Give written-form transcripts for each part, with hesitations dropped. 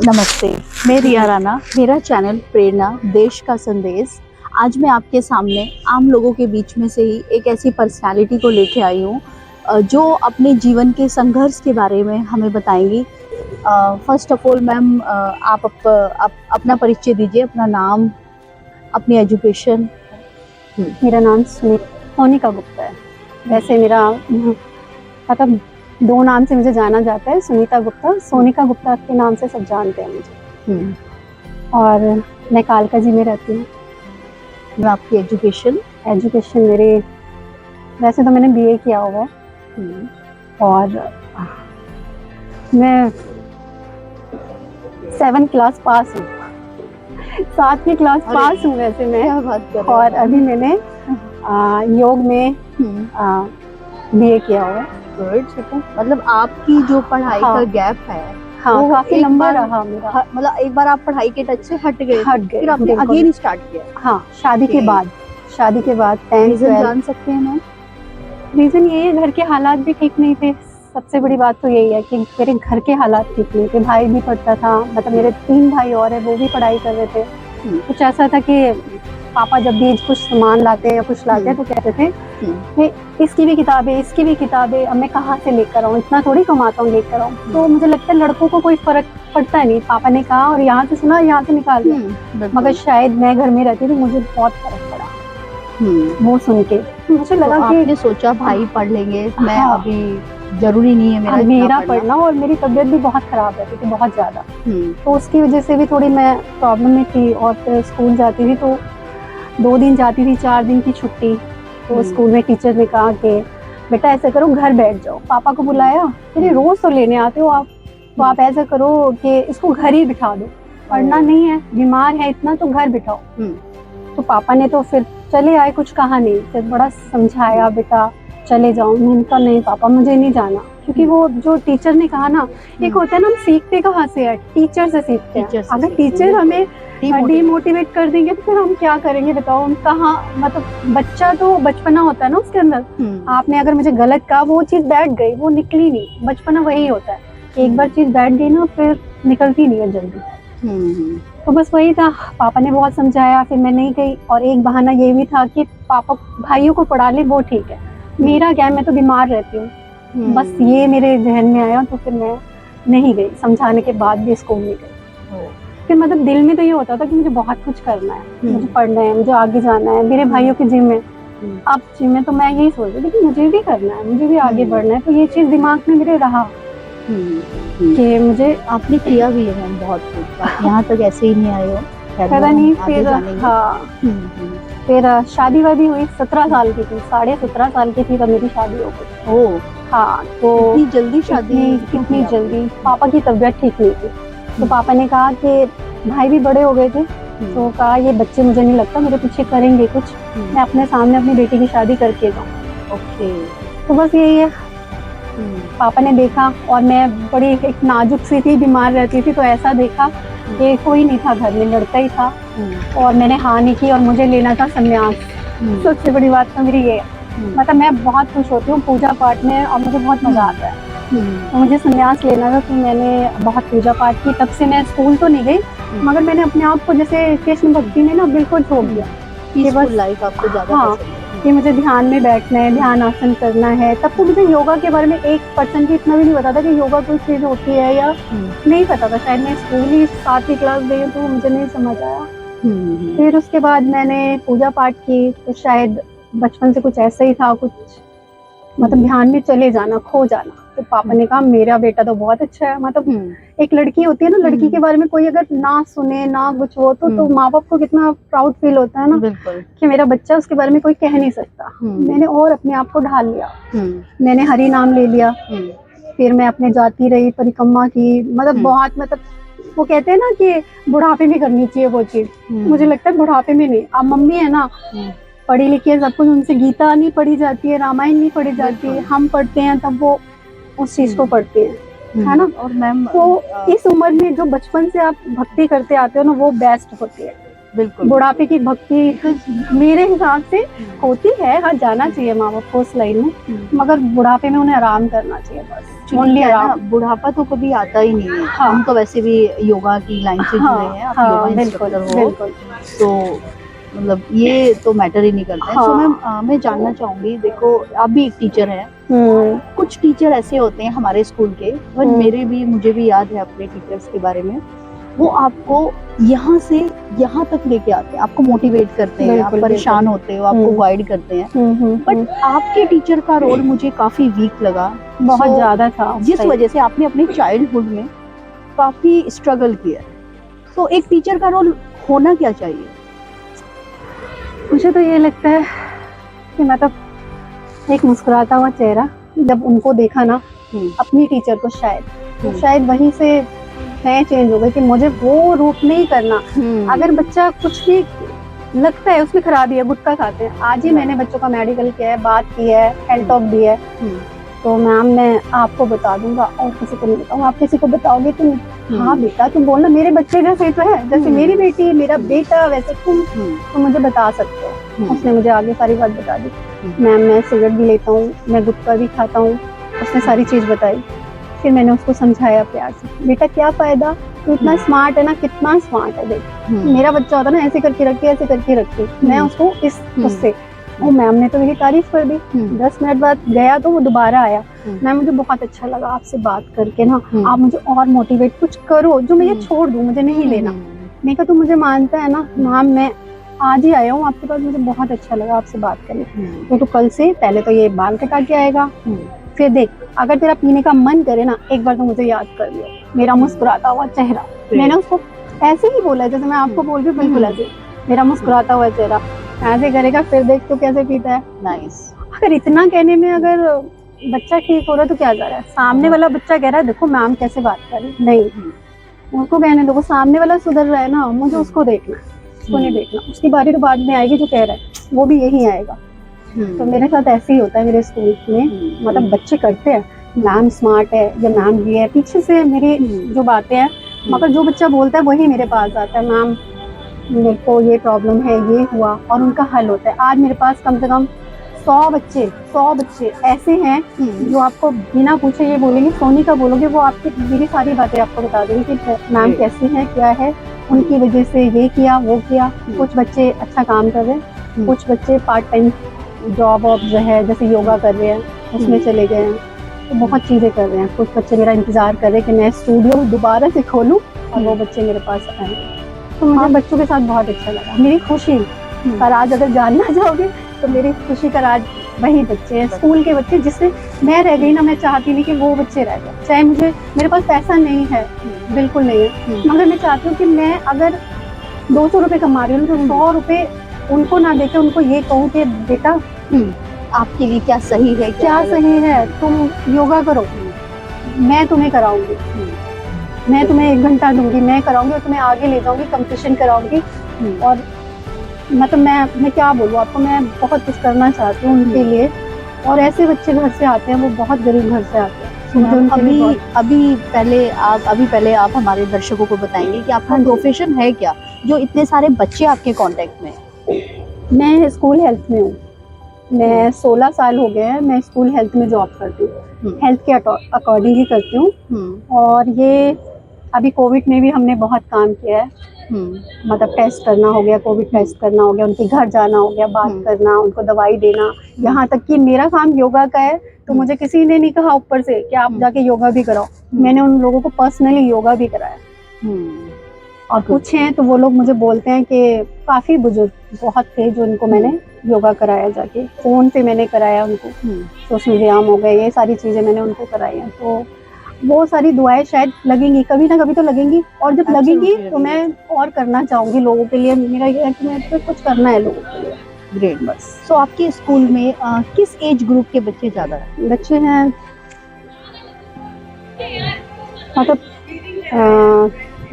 नमस्ते, मैं रिया राणा। मेरा चैनल प्रेरणा देश का संदेश। आज मैं आपके सामने आम लोगों के बीच में से ही एक ऐसी पर्सनालिटी को लेके आई हूँ जो अपने जीवन के संघर्ष के बारे में हमें बताएंगी। फर्स्ट ऑफ ऑल मैम, आप अपना परिचय दीजिए, अपना नाम, अपनी एजुकेशन। मेरा नाम सोनिका गुप्ता है। वैसे मेरा मतलब दो नाम से मुझे जाना जाता है, सुनीता गुप्ता। सोनिका गुप्ता के नाम से सब जानते हैं मुझे। और मैं कालका जी में रहती हूँ। मैं आपकी एजुकेशन मेरे, वैसे तो मैंने बीए किया हुआ है और मैं 7th क्लास पास हूँ। 7वीं क्लास पास हूँ वैसे मैं। क्या बात कर रहे हैं। और अभी मैंने योग में बीए किया हुआ है। ठीक है, मतलब आपकी जो पढ़ाई का गैप है हाँ, काफी लंबा रहा मेरा। मतलब एक बार आप पढ़ाई के टच से हट गए, फिर आपने अगेन स्टार्ट किया। हाँ, शादी के बाद 10th रीजन जान सकते हैं मैम? रीजन ये है, घर के हालात भी ठीक नहीं थे। सबसे बड़ी बात तो यही है कि मेरे घर के हालात ठीक नहीं थे। भाई भी पढ़ता था, मतलब मेरे 3 भाई और है, वो भी पढ़ाई कर रहे थे। कुछ ऐसा था कि पापा जब भी कुछ सामान लाते हैं या कुछ लाते हैं तो कहते थे कि इसकी भी किताबें, अब मैं कहाँ से लेकर आऊँ, इतना थोड़ी कमाता हूँ लेकर आऊँ। तो मुझे लगता है लड़कों को कोई फर्क पड़ता नहीं। पापा ने कहा और यहाँ से सुना, यहाँ से निकाल दिया। मगर शायद मैं घर में रहती थी, मुझे बहुत फर्क पड़ा वो सुन के। मुझे लगा कि आपने सोचा भाई पढ़ लेंगे, मैं अभी जरूरी नहीं है मेरा पढ़ना। और मेरी तबीयत भी बहुत खराब रहती थी, बहुत ज्यादा। तो उसकी वजह से भी थोड़ी मैं प्रॉब्लम में थी। और फिर स्कूल जाती थी तो 2 दिन जाती थी, 4 दिन की छुट्टी। तो स्कूल में टीचर ने कहा कि बेटा ऐसा करो, घर बैठ जाओ। पापा को बुलाया, फिर रोज तो लेने आते हो आप, तो आप ऐसा करो कि इसको घर ही बिठा दो, पढ़ना नहीं है, बीमार है इतना, तो घर बिठाओ। तो पापा ने तो फिर चले आए, कुछ कहा नहीं। फिर बड़ा समझाया, बेटा चले जाओ। मैंने कहा नहीं पापा, मुझे नहीं जाना। क्योंकि वो जो टीचर ने कहा ना, एक होता है ना, हम सीखते कहाँ से है, टीचर से सीखते हैं। अगर टीचर हमें डीमोटिवेट कर देंगे तो फिर हम क्या करेंगे बताओ। हम कहाँ, मतलब बच्चा तो बचपना होता है ना उसके अंदर। आपने अगर मुझे गलत कहा, वो चीज बैठ गई, वो निकली नहीं। बचपना वही होता है, एक बार चीज बैठ गई ना फिर निकलती नहीं है जल्दी। तो बस वही था, पापा ने बहुत समझाया, फिर मैं नहीं गई। और एक बहाना ये भी था कि पापा भाइयों को पढ़ा ले, वो ठीक है, मेरा क्या है, मैं तो बीमार रहती हूँ। बस ये मेरे जहन में आया, तो फिर मैं नहीं गई। समझाने के बाद भी स्कूल नहीं गई। फिर मतलब दिल में तो ये होता था कि मुझे बहुत कुछ करना है, मुझे पढ़ना है, मुझे आगे जाना है। मेरे भाइयों की जिम है, अब जिम है, तो मैं यही सोच रही थी कि मुझे भी करना है, मुझे भी आगे बढ़ना है। तो ये चीज दिमाग में मेरे रहा कि मुझे। आपने किया भी है मैम बहुत कुछ, यहाँ तक ऐसे ही नहीं आए हो, पता नहीं। फिर फिर शादी वादी हुई, 17 साल की थी, 17.5 साल की थी तब मेरी शादी हो गई। ओह हाँ, तो इतनी जल्दी शादी? कितनी जल्दी। पापा की तबीयत ठीक नहीं थी, तो पापा ने कहा कि भाई भी बड़े हो गए थे, तो कहा ये बच्चे मुझे नहीं लगता मेरे पीछे करेंगे कुछ, मैं अपने सामने अपनी बेटी की शादी करके जाऊँ। ओके, तो बस यही है। पापा ने देखा, और मैं बड़ी एक नाजुक सी थी, बीमार रहती थी, तो ऐसा देखा कि कोई नहीं था घर में, लड़का ही था। और मैंने हाँ नहीं की, और मुझे लेना था संन्यास। सबसे बड़ी बात तो मेरी ये है, मतलब मैं बहुत खुश होती हूँ पूजा पाठ में, और मुझे बहुत मजा आता है। तो मुझे संन्यास लेना था, तो मैंने बहुत पूजा पाठ की। तब से मैं स्कूल तो नहीं गई, मगर मैंने अपने आप को जैसे कृष्ण भक्ति में ना बिल्कुल छोड़ दिया कि बस लाइफ आपको ज्यादा पसंद है। कि मुझे ध्यान में बैठना है, ध्यान आसन करना है। तब तो मुझे योगा के बारे में 1% भी इतना भी नहीं पता था कि योगा कोई चीज होती है, या नहीं पता था। शायद मैं स्कूल ही 7वीं क्लास गई तो मुझे नहीं समझ आया। फिर उसके बाद मैंने पूजा पाठ की, तो शायद बचपन से कुछ ऐसा ही था, कुछ मतलब ध्यान में चले जाना, खो जाना। तो पापा ने कहा मेरा बेटा तो बहुत अच्छा है। मतलब एक लड़की होती है ना, लड़की के बारे में कोई अगर ना सुने ना कुछ हो तो माँ बाप को कितना प्राउड फील होता है ना, कि मेरा बच्चा, उसके बारे में कोई कह नहीं सकता। मैंने और अपने आप को ढाल लिया, मैंने हरि नाम ले लिया। फिर मैं अपने जाती रही, परिक्रमा की, मतलब बहुत, मतलब वो कहते हैं ना कि बुढ़ापे में करनी चाहिए वो चीज। मुझे लगता है बुढ़ापे में नहीं। अब मम्मी है ना, पढ़ी लिखी है, सब कुछ, उनसे गीता नहीं पढ़ी जाती है, रामायण नहीं पढ़ी जाती है, हम पढ़ते हैं तब वो उस चीज को पढ़ते हैं, है ना। और मैम तो इस उम्र में जो बचपन से आप भक्ति करते आते हो ना, वो बेस्ट होती है। बिल्कुल। बुढ़ापे की भक्ति मेरे हिसाब से होती है, हाँ जाना चाहिए माँ बाप को उस लाइन में, मगर बुढ़ापे में उन्हें आराम करना चाहिए बस, Actually ओनली क्या है ना, आराम। बुढ़ापा तो कभी आता ही नहीं है। हाँ। हम तो वैसे भी योगा की लाइन से जुड़े हैं, आप योगा हाँ बिल्कुल इंस्ट्रक्टर हो, बिल्कुल। तो मतलब ये तो मैटर ही नहीं करता है। सो मैम, हाँ। मैं जानना चाहूंगी, देखो आप भी एक टीचर हैं, हम्म कुछ टीचर ऐसे होते हैं हमारे स्कूल के, वन मेरे भी, मुझे भी याद है अपने टीचर्स के बारे में, वो आपको यहाँ से यहाँ तक लेके आते हैं, आपको मोटिवेट करते हैं, आप बिल्कुल परेशान होते हो, आपको गाइड करते हैं, बट आपके टीचर का रोल मुझे काफी वीक लगा। बहुत So, ज्यादा था उस जिस time। वजह से आपने अपने चाइल्डहुड में काफी स्ट्रगल किया है, तो एक टीचर का रोल होना क्या चाहिए? मुझे तो ये लगता है कि मतलब एक मुस्कुराता हुआ चेहरा, जब उनको देखा ना अपनी टीचर को शायद, तो शायद वहीं से मैं चेंज हो गई कि मुझे वो रूप नहीं करना। अगर बच्चा कुछ भी लगता है उसमें खराबी है, गुटखा खाते हैं, आज ही मैंने बच्चों का मेडिकल किया है, बात की है, हेल्थ टॉक दी है, तो मैम मैं आपको बता दूंगा और किसी को नहीं बताऊंगा, आप किसी को बताओगे तुम, हाँ बेटा तुम बोलना, मेरे बच्चे जैसे तो है, जैसे मेरी बेटी मेरा बेटा वैसे तुम मुझे बता सकते हो। उसने मुझे आगे सारी बात बता दी, मैम मैं सिगरेट भी लेता हूँ, मैं गुटखा भी खाता हूँ, उसने सारी चीज बताई। फिर मैंने उसको समझाया प्यार से, बेटा क्या फायदा, तू इतना स्मार्ट है ना, कितना स्मार्ट है, देख मेरा बच्चा होता ना ऐसे करके रखती, ऐसे करके रखती, मैं उसको इस उससे, वो मैम ने तो मेरी तारीफ कर दी। 10 मिनट बाद गया तो वो दोबारा आया, मैम मुझे बहुत अच्छा लगा आपसे बात करके ना, आप मुझे और मोटिवेट कुछ करो जो मैं ये छोड़ दूं, मुझे नहीं लेना। मैं कहा तू मुझे मानता है ना, मैम मैं आज ही आया हूँ आपके पास, मुझे बहुत अच्छा लगा आपसे बात करके, तो कल से पहले तो ये बाल कटा के आएगा, फिर देख अगर तेरा पीने का मन करे ना, एक बार तो मुझे याद कर लियो। मेरा मुस्कुराता हुआ चेहरा, मैंने उसको ऐसे ही बोला जैसे मैं आपको बोल रही हूँ, बिल्कुल ऐसे, मेरा मुस्कुराता हुआ चेहरा, ऐसे करेगा, फिर देख तो कैसे पीता है। नाइस। अगर इतना कहने में अगर बच्चा ठीक हो रहा है तो क्या कर रहा है, सामने वाला बच्चा कह रहा है देखो मैम कैसे बात कर रही, नहीं उसको कहने दो, सामने वाला सुधर रहा है ना, मुझे उसको देखना, उसको नहीं देखना, उसकी बारी तो बाद में आएगी, जो कह रहा है वो भी यही आएगा। तो मेरे साथ ऐसे ही होता है मेरे स्कूल में, मतलब बच्चे करते हैं मैम स्मार्ट है या मैम ये है, पीछे से मेरी जो बातें हैं, मगर जो बच्चा बोलता है वही मेरे पास आता है, मैम मेरे को ये प्रॉब्लम है, ये हुआ, और उनका हल होता है। आज मेरे पास कम से कम 100 बच्चे ऐसे हैं जो आपको बिना पूछे ये बोलेंगे, सोनी का बोलोगे वो आपकी मेरी सारी बातें आपको बता देंगे कि मैम कैसी है, क्या है, उनकी वजह से ये किया वो किया। कुछ बच्चे अच्छा काम कर रहे हैं, कुछ बच्चे पार्ट टाइम जॉब जो है जैसे योगा कर रहे हैं उसमें चले गए हैं, तो बहुत चीज़ें कर रहे हैं। कुछ बच्चे मेरा इंतजार कर रहे हैं कि मैं स्टूडियो दोबारा से खोलूं और वो बच्चे मेरे पास आए, तो मुझे बच्चों के साथ बहुत अच्छा लगा। मेरी खुशी का राज अगर जानना चाहोगे तो मेरी खुशी का राज वही बच्चे हैं, स्कूल के बच्चे, जिससे मैं रह गई ना, मैं चाहती नहीं कि वो बच्चे रह गए, चाहे मेरे पास पैसा नहीं है, बिल्कुल नहीं है, मगर मैं चाहती हूँ कि मैं अगर 200 रुपये कमा रही हूँ तो 100 रुपये उनको ना देके उनको ये कहूँ कि बेटा आपके लिए क्या सही है, क्या सही है, तुम योगा करो, मैं तुम्हें कराऊंगी, मैं तुम्हें 1 घंटा दूंगी, मैं कराऊंगी और तुम्हें आगे ले जाऊंगी, कंपटीशन कराऊंगी। और मतलब मैं क्या बोलूँ आपको, मैं बहुत कुछ करना चाहती हूँ उनके लिए। और ऐसे बच्चे घर से आते हैं, वो बहुत गरीब घर से आते हैं। अभी पहले आप हमारे दर्शकों को बताएंगे कि आपका प्रोफेशन है क्या, जो इतने सारे बच्चे आपके कांटेक्ट में? मैं स्कूल हेल्थ में हूँ, मैं 16 साल हो गए हैं, मैं स्कूल हेल्थ में जॉब करती हूँ, हेल्थ के अकॉर्डिंग ही करती हूँ। और ये अभी कोविड में भी हमने बहुत काम किया है, मतलब टेस्ट करना हो गया, कोविड टेस्ट करना हो गया, उनके घर जाना हो गया, बात करना, उनको दवाई देना, यहाँ तक कि मेरा काम योगा का है, तो मुझे किसी ने नहीं कहा ऊपर से कि आप जाके योगा भी कराओ, मैंने उन लोगों को पर्सनली योगा भी कराया। और कुछ हैं तो वो लोग मुझे बोलते हैं कि काफ़ी बुजुर्ग बहुत थे जो उनको मैंने योगा कराया, जाके फ़ोन पे मैंने कराया उनको, तो उसमें व्यायाम हो गए, ये सारी चीज़ें मैंने उनको कराई हैं। तो वो सारी दुआएं शायद लगेंगी, कभी ना कभी तो लगेंगी, और जब लगेंगी तो मैं और करना चाहूँगी लोगों के लिए। मेरा ये है कि मैं तो कुछ करना है लोगों के लिए। ग्रेट। बस सो आपके स्कूल में किस एज ग्रुप के बच्चे ज़्यादा हैं? बच्चे हैं मतलब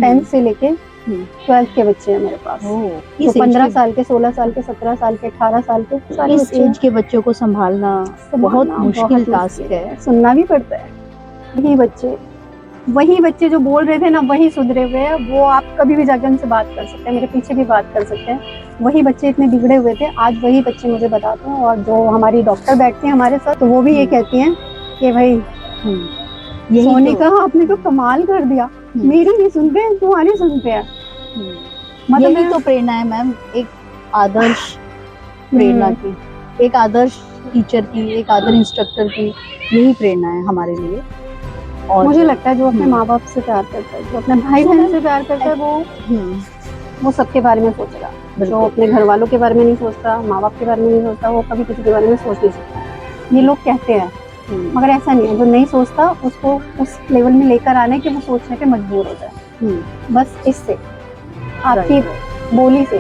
10 से लेके 12 के बच्चे हैं मेरे पास, तो 15 साल के, 16 साल के, 17 साल के, 18 साल के, सारे इस एज के बच्चों को संभालना बहुत मुश्किल टास्क है। सुनना भी पड़ता है, यही बच्चे वही बच्चे जो बोल रहे थे ना वही सुधरे हुए हैं, वो आप कभी भी जाकर उनसे बात कर सकते हैं, मेरे पीछे भी बात कर सकते हैं। वही बच्चे इतने बिगड़े हुए थे, आज वही बच्चे मुझे बताते हैं। और जो हमारी डॉक्टर बैठती हैं हमारे साथ, तो वो भी ये कहती हैं कि भाई यही सोनिका आपने तो कमाल कर दिया, मेरी नहीं सुनते हैं, तुम्हारी सुनते हैं। मतलब यही तो प्रेरणा है मैम, एक आदर्श प्रेरणा की, एक आदर्श टीचर की, एक आदर्श इंस्ट्रक्टर की, यही प्रेरणा है हमारे लिए। और मुझे लगता है जो अपने माँ बाप से प्यार करता है, जो अपने भाई बहन से प्यार करता है, वो सबके बारे में सोचेगा। जो अपने घर वालों के बारे में नहीं सोचता, माँ बाप के बारे में नहीं सोचता, वो कभी किसी के बारे में सोच नहीं सकता। ये लोग कहते हैं, मगर ऐसा नहीं है। जो नहीं सोचता उसको उस लेवल में लेकर आने कि वो सोचने पे मजबूर हो जाए। बस इससे, आपकी बोली से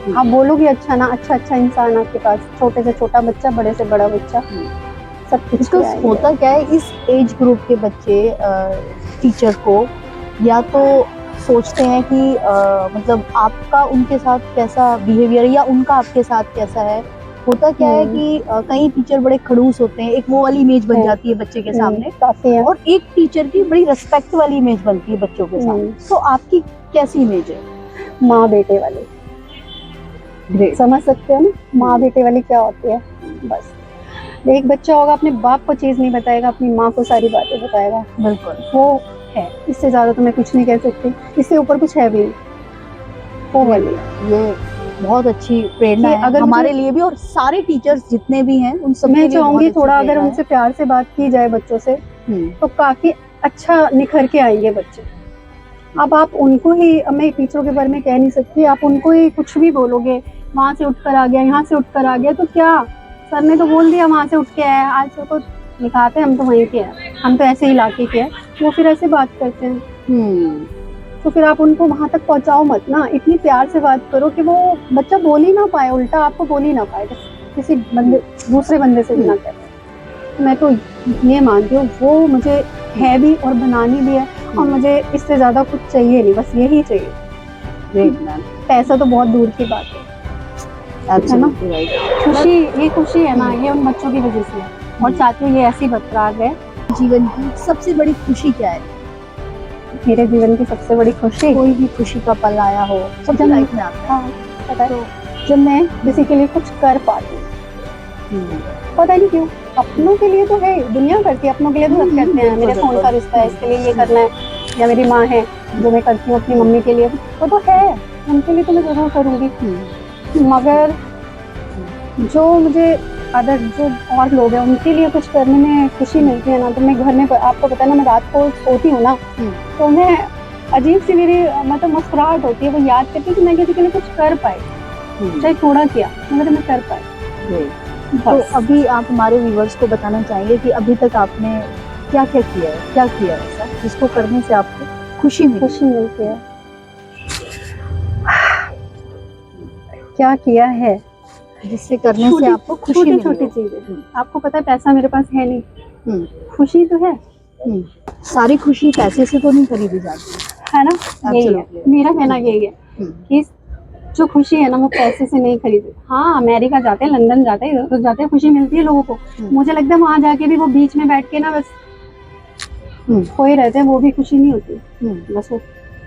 आप बोलोगे अच्छा ना, अच्छा इंसान आपके पास, छोटे से छोटा बच्चा, बड़े से बड़ा बच्चा, सब कुछ। तो होता क्या है, इस एज ग्रुप के बच्चे टीचर को या तो सोचते हैं कि मतलब आपका उनके साथ कैसा बिहेवियर या उनका आपके साथ कैसा है। होता क्या है कि कई टीचर बड़े खड़ूस होते हैं, एक वो वाली इमेज बन जाती है बच्चे के सामने, काफी है। और एक टीचर की बड़ी रिस्पेक्ट वाली इमेज बनती है बच्चों के सामने। तो आपकी कैसी इमेज है? माँ बेटे वाली, समझ सकते हो ना, माँ बेटे वाली क्या होती है। बस एक बच्चा होगा, अपने बाप को चीज नहीं बताएगा, अपनी माँ को सारी बातें बताएगा। बिल्कुल, वो है, इससे ज्यादा तो मैं कुछ नहीं कह सकती, इससे ऊपर कुछ है भी नहीं। वो वाली ये बहुत अच्छी प्रेरणा है अगर हमारे लिए भी, और सारे टीचर्स जितने भी हैं उन सब मैं चाहूंगी थोड़ा अगर उनसे प्यार से बात की जाए बच्चों से, तो काफी अच्छा निखर के आएंगे बच्चे। अब आप उनको ही, मैं टीचरों के बारे में कह नहीं सकती, आप उनको ही कुछ भी बोलोगे, वहां से उठकर आ गया, यहाँ से उठकर आ गया, तो क्या, सर ने तो बोल दिया वहां से उठ के आया, आज तो दिखाते हैं हम तो वहीं के हैं, हम तो ऐसे इलाके के हैं, वो फिर ऐसे बात करते हैं। तो फिर आप उनको वहां तक पहुंचाओ मत ना, इतनी प्यार से बात करो कि वो बच्चा बोल ही ना पाए, उल्टा आपको बोल ही ना पाए, किसी बंदे दूसरे बंदे से भी ना कहे। मैं तो ये मानती हूँ वो मुझे है भी और बनानी भी है, और मुझे इससे ज्यादा कुछ चाहिए नहीं, बस यही चाहिए। पैसा तो बहुत दूर की बात है ना। खुशी, ये खुशी है ना, ये उन बच्चों की वजह से है, और चाहती हूँ ये ऐसी बरकरार है। जीवन की सबसे बड़ी खुशी क्या है? मेरे जीवन की सबसे बड़ी खुशी, कोई भी खुशी का पल आया हो सबसे लाइफ में आता है। पता है, जब मैं किसी के लिए कुछ कर पाती हूँ, पता नहीं क्यों, अपनों के लिए तो है, दुनिया करती है, अपनों के लिए तो सब कहते हैं मेरे खून का रिश्ता है, इसके लिए ये करना है, या मेरी माँ है जो मैं करती हूँ अपनी मम्मी के लिए, वो तो है, उनके लिए तो मैं जरूर करूँगी। मगर जो मुझे अदर जो और लोग हैं उनके लिए कुछ करने में खुशी मिलती है ना, तो मैं घर में, आपको पता है ना, मैं रात को सोती हूँ ना, तो मैं अजीब सी मेरी मतलब मुस्कुराहट होती है, वो याद करती है कि मैं किसी के लिए कुछ कर पाई, चाहे थोड़ा किया मगर मैं कर पाई। तो अभी आप हमारे व्यूवर्स को बताना चाहेंगे कि अभी तक आपने क्या क्या किया है, क्या किया है ऐसा जिसको करने से आपको खुशी मिलती है? क्या किया है जिससे करने से आपको खुशी मिली? छोटी चीजें। आपको पता है पैसा मेरे पास है नहीं, खुशी तो है। सारी खुशी पैसे से तो नहीं खरीदी जाती है ना, यही है मेरा कहना, यही है कि जो खुशी है ना वो पैसे से नहीं खरीदी। हाँ, अमेरिका जाते हैं, लंदन जाते हैं, इधर जाते हैं, खुशी मिलती है लोगों को। मुझे लगता है वहां जाके भी वो बीच में बैठ के ना बस खोए रहते हैं, वो भी खुशी नहीं होती। बस वो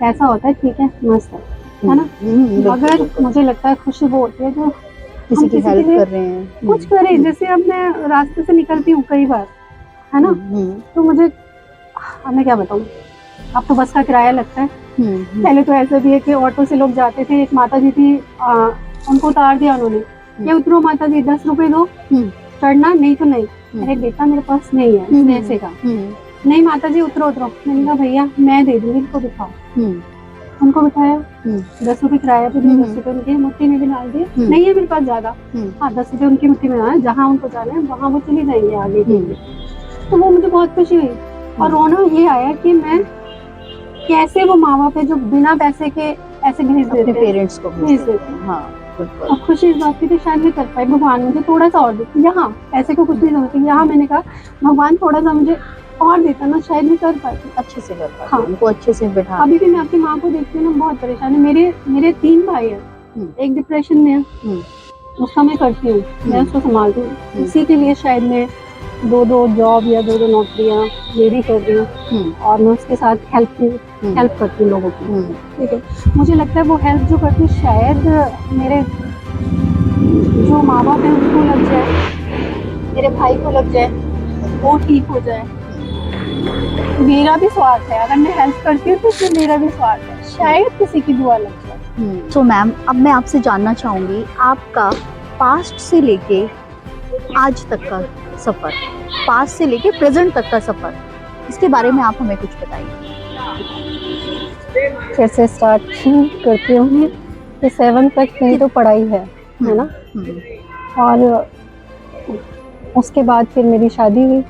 ऐसा होता है, ठीक है, मस्त है ना। मगर मुझे लगता है खुशी वो होती है जो किसी की हेल्प कर रहे हैं, कुछ करें। जैसे अब मैं रास्ते से निकलती हूँ कई बार, है ना, तो मुझे, मैं क्या बताऊँ, अब तो बस का किराया लगता है। पहले तो ऐसा भी है कि ऑटो से लोग जाते थे, एक माता जी थी, उनको उतार दिया उन्होंने, ये उतरो माता जी, 10 रुपए दो, चढ़ना, नहीं तो नहीं। अरे बेटा मेरे पास नहीं है, ऐसे का, नहीं माता जी उतरो उतरो। मैंने कहा भैया मैं दे दूंगी, इनको बिठाओ। उनको बिठाया, 10 रुपए किराया भी दिए, 10 रुपए उनकी मुट्ठी में भी डाल दिए, नहीं है मेरे पास ज्यादा, हाँ 10 रुपए उनकी मुट्ठी में डाल, जहाँ उनको जाना है वहाँ वो चली जाएंगे आगे के लिए। तो वो मुझे बहुत खुशी हुई, और रोना ये आया कि मैं कैसे वो माँ बाप है जो बिना पैसे के ऐसे भेज देते हैं, पेरेंट्स को भेज देते हैं। हाँ, और खुशी इस बात की थी शायद मैं कर पाई, भगवान मुझे थोड़ा सा और देते। यहाँ पैसे को कुछ नहीं समझती, यहाँ मैंने कहा भगवान थोड़ा सा मुझे और देता ना, शायद मैं कर पाती, अच्छे से कर पाती। हाँ, उनको अच्छे से बैठा। अभी भी मैं अपनी माँ को देखती हूँ ना, बहुत परेशान है। मेरे 3 भाई हैं, एक डिप्रेशन में है, उसका मैं करती हूँ, मैं उसको संभालती हूँ, इसी के लिए शायद मैं दो दो जॉब या दो दो नौकरियां ये भी कर रही हूँ और मैं उसके साथ हेल्प करती हूँ लोगों की। ठीक है, मुझे लगता है वो हेल्प जो करती हूँ शायद मेरे जो माँ बाप है उनको लग जाए, मेरे भाई को लग जाए, वो ठीक हो जाए। मेरा भी स्वार्थ है, अगर मैं हेल्प करती हूँ तो उसमें मेरा भी स्वार्थ है, शायद किसी की दुआ लग जाए। तो मैम अब मैं आपसे जानना चाहूँगी आपका पास्ट से लेके आज तक का सफ़र, पास्ट से लेके प्रेजेंट तक का सफ़र, इसके बारे में आप हमें कुछ बताइए। फिर से स्टार्ट करती हूँ मैं कि 7 तक मेरी तो पढ़ाई है ना। और उसके बाद फिर मेरी शादी हुई।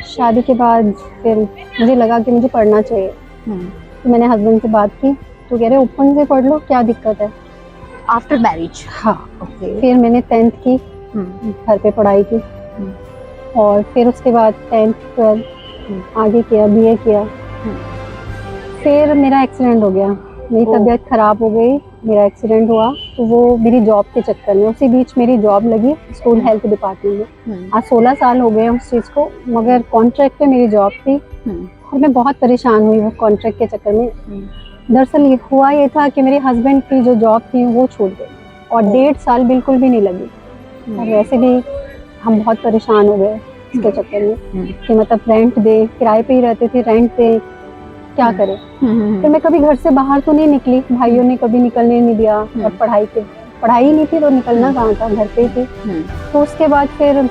शादी के बाद फिर मुझे लगा कि मुझे पढ़ना चाहिए, तो मैंने हस्बैंड से बात की तो कह रहे ओपन से पढ़ लो, क्या दिक्कत है। After marriage? हाँ, फिर मैंने 10th की घर पे पढ़ाई की और फिर उसके बाद 10th 12th आगे किया, BA किया। फिर मेरा एक्सीडेंट हो गया, मेरी तबीयत ख़राब हो गई, मेरा एक्सीडेंट हुआ तो वो मेरी जॉब के चक्कर में, उसी बीच मेरी जॉब लगी स्कूल हेल्थ डिपार्टमेंट में। आज 16 साल हो गए उस चीज़ को, मगर कॉन्ट्रैक्ट पे मेरी जॉब थी और मैं बहुत परेशान हुई वो कॉन्ट्रैक्ट के चक्कर में। दरअसल ये हुआ ये था कि मेरे हस्बैंड की जो जॉब थी वो छूट गई और 1.5 साल बिल्कुल भी नहीं लगी। और वैसे भी हम बहुत परेशान हो गए इसके चक्कर में कि मतलब रेंट दे, किराए पे ही रहते थे, रेंट दे, क्या करें। फिर मैं कभी घर से बाहर तो नहीं निकली, भाइयों ने कभी निकलने नहीं दिया और पढ़ाई ही नहीं थी तो निकलना कहाँ था, घर पे ही थी। तो उसके बाद फिर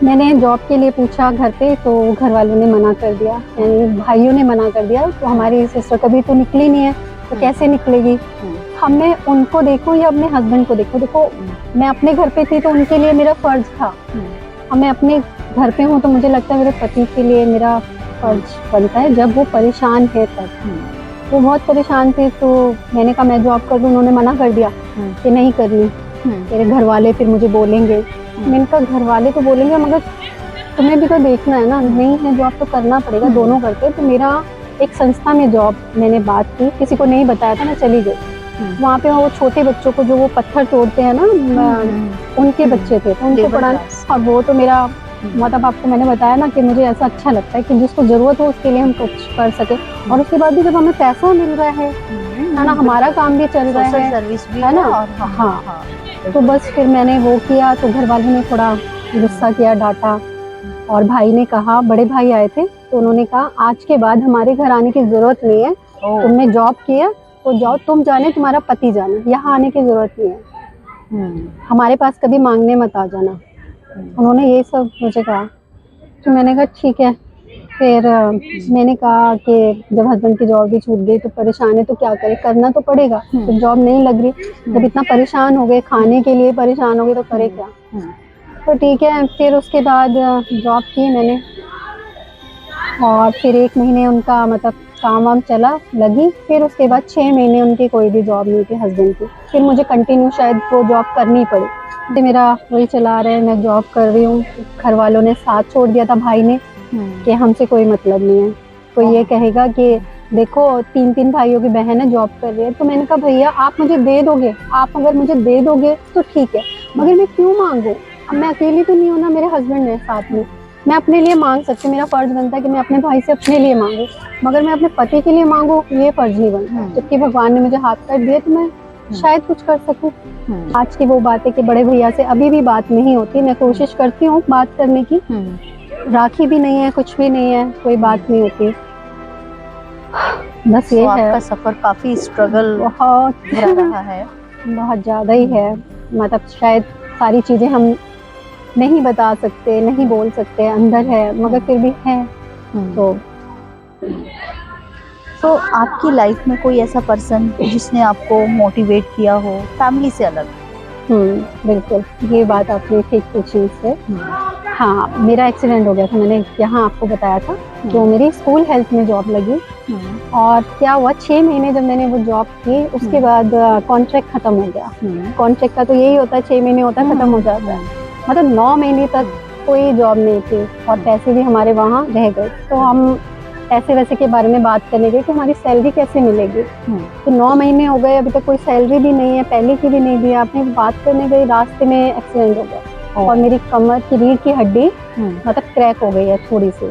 मैंने जॉब के लिए पूछा घर पे तो घर वालों ने मना कर दिया, यानी भाइयों ने मना कर दिया। तो हमारी सिस्टर कभी तो निकली नहीं है तो कैसे निकलेगी। हमें उनको देखो या अपने हस्बैंड को देखो, मैं अपने घर पे थी तो उनके लिए मेरा फर्ज था, मैं अपने घर पे हूँ तो मुझे लगता है मेरे पति के लिए मेरा फर्ज बनता है जब वो परेशान है तब। वो बहुत परेशान थे तो मैंने कहा मैं जॉब कर दूँ, उन्होंने मना कर दिया कि नहीं करनी, मेरे घर वाले फिर मुझे बोलेंगे। मैंने कहा घर वाले तो बोलेंगे मगर तुम्हें भी तो देखना है ना, नहीं है जॉब तो करना पड़ेगा, दोनों करते। तो मेरा एक संस्था में जॉब मैंने बात की, किसी को नहीं बताया था, मैं चली गई वहाँ पे। वो छोटे बच्चों को जो वो पत्थर तोड़ते हैं ना, उनके बच्चे थे तो उनको पढ़ाना। और वो तो मेरा मतलब आपको मैंने बताया ना कि मुझे ऐसा अच्छा लगता है कि जिसको जरूरत हो उसके लिए हम कुछ कर सके। और उसके बाद भी जब हमें पैसा मिल रहा है ना, हमारा काम भी चल रहा है, सर्विस भी है ना। हाँ, तो बस फिर मैंने वो किया तो घर वालों ने थोड़ा गुस्सा किया, डांटा। और भाई ने कहा, बड़े भाई आए थे तो उन्होंने कहा आज के बाद हमारे घर आने की जरूरत नहीं है, तुमने जॉब किया तो जाओ, तुम जाने तुम्हारा पति जाने, यहाँ आने की जरूरत नहीं है, हमारे पास कभी मांगने मत आ जाना। उन्होंने ये सब मुझे कहा तो मैंने कहा ठीक है। फिर मैंने कहा कि जब हस्बैंड की जॉब भी छूट गई तो परेशान है तो क्या करें, करना तो पड़ेगा। तो जॉब नहीं लग रही, जब इतना परेशान हो गए, खाने के लिए परेशान हो गए तो करे क्या। तो ठीक है, फिर उसके बाद जॉब की मैंने और फिर 1 महीने उनका मतलब काम वाम चला, लगी। फिर उसके बाद 6 महीने उनकी कोई भी जॉब नहीं थी हस्बैंड की। फिर मुझे कंटिन्यू शायद वो जॉब करनी पड़ी, तो मेरा वही चला रहा है, मैं जॉब कर रही हूँ। घर वालों ने साथ छोड़ दिया था, भाई ने, कि हमसे कोई मतलब नहीं है। कोई ये कहेगा कि देखो 3 भाइयों की बहन है जॉब कर रही है, तो मैंने कहा भैया आप मुझे दे दोगे, आप अगर मुझे दे दोगे तो ठीक है, मगर मैं क्यों मांगू। अब मैं अकेली तो नहीं हूँ ना, मेरे हस्बैंड है साथ में, मैं अपने लिए मांग सकती हूँ, मेरा फर्ज बनता है कि मैं अपने भाई से अपने लिए मांगू, मगर मैं अपने पति के लिए मांगू ये फर्ज नहीं बनता। जबकि भगवान ने मुझे हाथ काट दिए तो मैं शायद कुछ कर सकूं। आज की वो बात है कि बड़े भैया से अभी भी बात नहीं होती, मैं कोशिश करती हूँ बात करने की, राखी भी नहीं है, कुछ भी नहीं है, कोई बात नहीं होती। बस ये है, आपका सफर काफी स्ट्रगल बहुत रहा है, बहुत ज़्यादा ही है। मतलब शायद सारी चीज़ें हम नहीं बता सकते, नहीं बोल सकते, अंदर है, मगर फिर भी है। तो आपकी लाइफ में कोई ऐसा पर्सन जिसने आपको मोटिवेट किया हो फैमिली से अलग? बिल्कुल, ये बात आपने ठीक पूछी इससे। हाँ, मेरा एक्सीडेंट हो गया था, मैंने यहाँ आपको बताया था। तो मेरी स्कूल हेल्थ में जॉब लगी और क्या हुआ, 6 महीने जब मैंने वो जॉब की उसके बाद कॉन्ट्रैक्ट खत्म हो गया। कॉन्ट्रैक्ट का तो यही होता है, 6 महीने होता है, खत्म हो जाता है। मतलब 9 महीने तक कोई जॉब नहीं थी और पैसे भी हमारे वहाँ रह गए। तो हम पैसे वैसे के बारे में बात करने गए कि हमारी सैलरी कैसे मिलेगी। तो 9 महीने हो गए, अभी तक कोई सैलरी भी नहीं है, पहले की भी नहीं दी। आपने बात करने गई, रास्ते में एक्सीडेंट हो गया। और मेरी कमर की रीढ़ की हड्डी मतलब क्रैक हो गई है थोड़ी सी।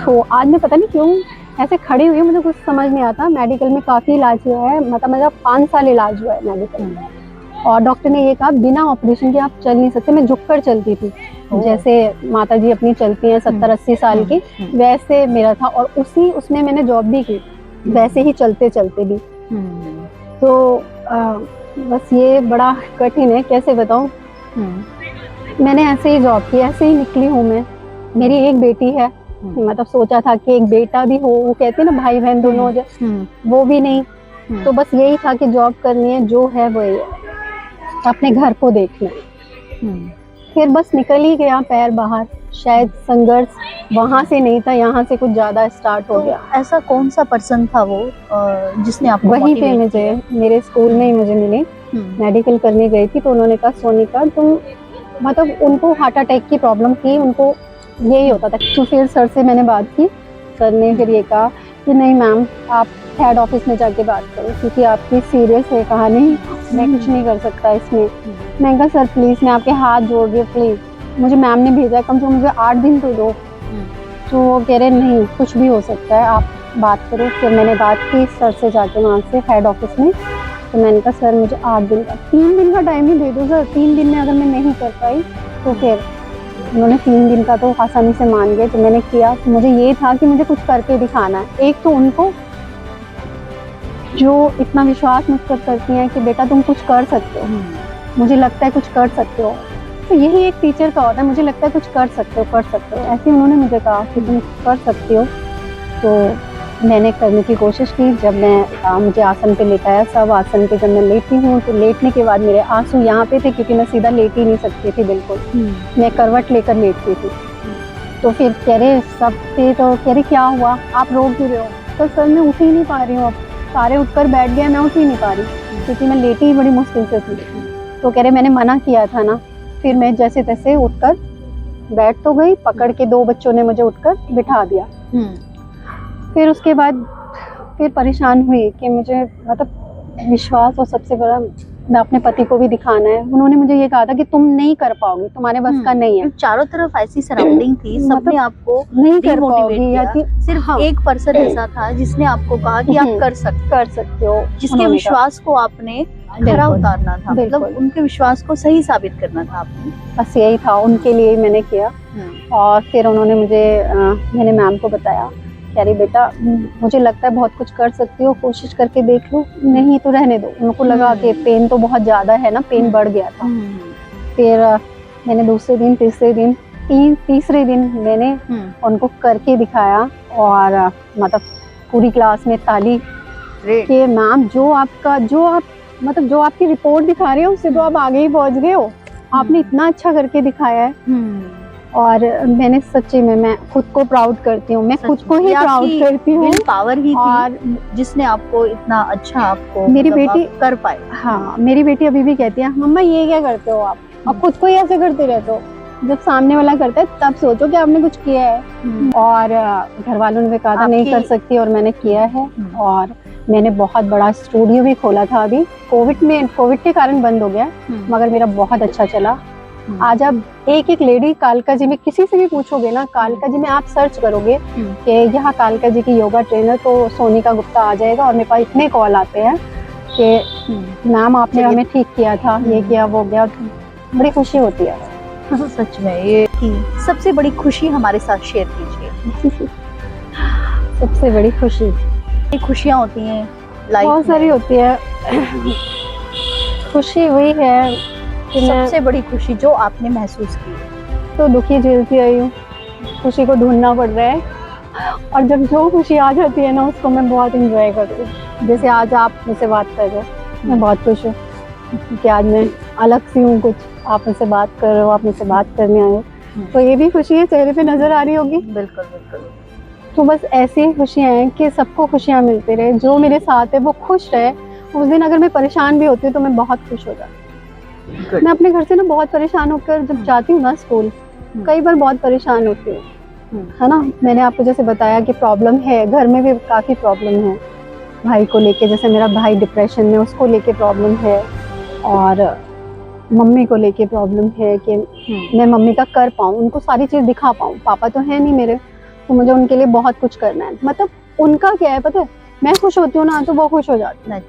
तो आज मैं पता नहीं क्यों ऐसे खड़ी हुई हूँ, मुझे कुछ समझ नहीं आता। मेडिकल में काफ़ी इलाज हुआ है, मतलब मेरा 5 साल इलाज हुआ है मेडिकल में, और डॉक्टर ने ये कहा बिना ऑपरेशन के आप चल नहीं सकते। मैं झुककर चलती थी, जैसे माता जी अपनी चलती हैं 70-80 साल की, वैसे मेरा था। और उसमें मैंने जॉब भी की, वैसे ही चलते चलते भी। तो बस ये बड़ा कठिन है, कैसे बताऊँ। मैंने ऐसे ही जॉब की, ऐसे ही निकली हूँ मैं। मेरी एक बेटी है, मतलब सोचा था कि एक बेटा भी हो, वो कहते हैं ना भाई बहन दोनों हो जाए, वो भी नहीं। तो बस यही था कि जॉब करनी है, जो है वही है, अपने घर को देखना है। फिर बस निकल ही गया पैर बाहर। शायद संघर्ष वहाँ से नहीं था, यहाँ से कुछ ज़्यादा स्टार्ट हो गया। ऐसा कौन सा पर्सन था वो जिसने आपको वहीं पे मोटिवेट मुझे, मेरे स्कूल में ही मुझे मिली। मेडिकल करने गई थी तो उन्होंने कहा सोनिका तुम, मतलब उनको हार्ट अटैक की प्रॉब्लम थी, उनको यही होता था। तो फिर सर से मैंने बात की, सर ने फिर ये कहा कि नहीं मैम आप हेड ऑफिस में जाके बात करो, क्योंकि आपकी सीरियस है कहानी, मैं कुछ नहीं कर सकता इसमें। मैंने कहा सर प्लीज़ मैं आपके हाथ जोड़ रही हूँ, प्लीज़ मुझे मैम ने भेजा है, कम से कम मुझे 8 दिन तो दो। तो वो कह रहे नहीं कुछ भी हो सकता है, आप बात करो। फिर मैंने बात की सर से जाके वहाँ से हेड ऑफिस में। तो मैंने कहा सर मुझे 8 दिन का, 3 दिन का टाइम ही दे दो सर, 3 दिन में अगर मैं नहीं कर पाई तो फिर उन्होंने 3 दिन का तो आसानी से मान गए। तो मैंने किया, तो मुझे ये था कि मुझे कुछ करके दिखाना है। एक तो उनको जो इतना विश्वास मुझ पर करती हैं कि बेटा तुम कुछ कर सकते हो, मुझे लगता है कुछ कर सकते हो। तो यही एक टीचर का होता है, मुझे लगता है कुछ कर सकते हो, कर सकते हो। ऐसे उन्होंने मुझे कहा कि तुम कर सकती हो। तो मैंने करने की कोशिश की। जब मैं मुझे आसन पे लेटाया, सब आसन पे जब मैं लेटी हूँ तो लेटने के बाद मेरे आंसू यहाँ पे थे, क्योंकि मैं सीधा लेट ही नहीं सकती थी बिल्कुल, मैं करवट लेकर लेटती थी। तो फिर कह रहे सब थे, तो कह रहे क्या हुआ आप रो क्यों रहे हो। तो सर मैं उठ ही नहीं पा रही हूँ, अब सारे उठकर बैठ गए, मैं उठ ही नहीं पा रही क्योंकि मैं लेटी ही बड़ी मुश्किल से थी। तो कह रहे मैंने मना किया था ना। फिर मैं जैसे तैसे उठकर बैठ तो गई, पकड़ के 2 बच्चों ने मुझे उठकर बिठा दिया। फिर उसके बाद फिर परेशान हुई कि मुझे मतलब विश्वास, और सबसे बड़ा मैं अपने पति को भी दिखाना है। उन्होंने मुझे ये कहा था कि तुम नहीं कर पाओगी, तुम्हारे बस का नहीं है। चारों तरफ ऐसी सराउंडिंग थी, सबने आपको नहीं कर डिमोटिवेट पाओगी, या किया। सिर्फ एक पर्सन ऐसा था जिसने आपको कहा कि आप कर सकते हो, जिसके विश्वास को आपने खरा उतारना था, मतलब उनके विश्वास को सही साबित करना था आपने। बस यही था, उनके लिए मैंने किया। और फिर उन्होंने मुझे मैंने मैम को बताया, कह रही बेटा मुझे लगता है बहुत कुछ कर सकती हो, कोशिश करके देख लो, नहीं तो रहने दो। उनको लगा कि पेन तो बहुत ज़्यादा है ना, पेन बढ़ गया था। फिर मैंने दूसरे दिन, तीसरे दिन, तीसरे दिन मैंने उनको करके दिखाया, और मतलब पूरी क्लास में ताली कि मैम जो आपकी रिपोर्ट दिखा रहे हो उससे तो आप आगे ही पहुंच गए हो, आपने इतना अच्छा करके दिखाया है। और मैंने सच्ची में मैं खुद को प्राउड करती हूँ, मैं खुद को ही प्राउड करती हूँ। पावर ही और जिसने आपको इतना अच्छा आपको मेरी बेटी कर पाए। हाँ, मेरी बेटी अभी भी कहती है मम्मा ये क्या करते हो आप, और खुद को ही ऐसे करते रहते हो। जब सामने वाला करता है तब सोचो कि आपने कुछ किया है। और घर वालों ने भी कहा था नहीं कर सकती, और मैंने किया है। और मैंने बहुत बड़ा स्टूडियो भी खोला था, अभी कोविड के कारण बंद हो गया, मगर मेरा बहुत अच्छा चला। आज अब एक लेडी कालका जी में किसी से भी पूछोगे ना, कालका जी में आप सर्च करोगे कि यहाँ कालका जी की योगा ट्रेनर, तो सोनिका गुप्ता आ जाएगा। और मेरे पास इतने कॉल आते हैं कि मैम आपने हमें ठीक किया था, ये किया वो गया, बड़ी खुशी होती है। सच में ये सबसे बड़ी खुशी हमारे साथ शेयर कीजिए। सबसे बड़ी खुशी, खुशियाँ होती हैं लाइफ बहुत सारी होती है। खुशी हुई है कि सबसे बड़ी खुशी जो आपने महसूस की। तो दुखी झेलती आई हूँ, खुशी को ढूंढना पड़ रहा है, और जब जो खुशी आ जाती है ना उसको मैं बहुत एंजॉय करती हूँ। जैसे आज आप मुझसे बात कर रहे हो, मैं बहुत खुश हूँ कि आज मैं अलग सी हूँ, कुछ आप मुझसे बात कर रहे हो, आप मुझसे बात करने आए हो, तो ये भी खुशी है, चेहरे पे नजर आ रही होगी। बिल्कुल बिल्कुल। तो बस ऐसी ही खुशियाँ हैं कि सबको खुशियाँ मिलती रहे, जो मेरे साथ है वो खुश रहे। उस दिन अगर मैं परेशान भी होती हूँ तो मैं बहुत खुश हो जाती हूँ। मैं अपने घर से ना बहुत परेशान होकर जब जाती हूँ ना स्कूल, कई बार बहुत परेशान होती हूँ, है ना। मैंने आपको जैसे बताया कि प्रॉब्लम है, घर में भी काफ़ी प्रॉब्लम है भाई को लेके। जैसे मेरा भाई डिप्रेशन में, उसको लेके प्रॉब्लम है। और मम्मी को लेके प्रॉब्लम है कि मैं मम्मी का कर पाऊँ, उनको सारी चीज़ दिखा पाऊँ। पापा तो है नहीं मेरे, तो मुझे उनके लिए बहुत कुछ करना है। मतलब उनका क्या है पता है, मैं खुश होती हूँ ना तो वो खुश हो जाती है,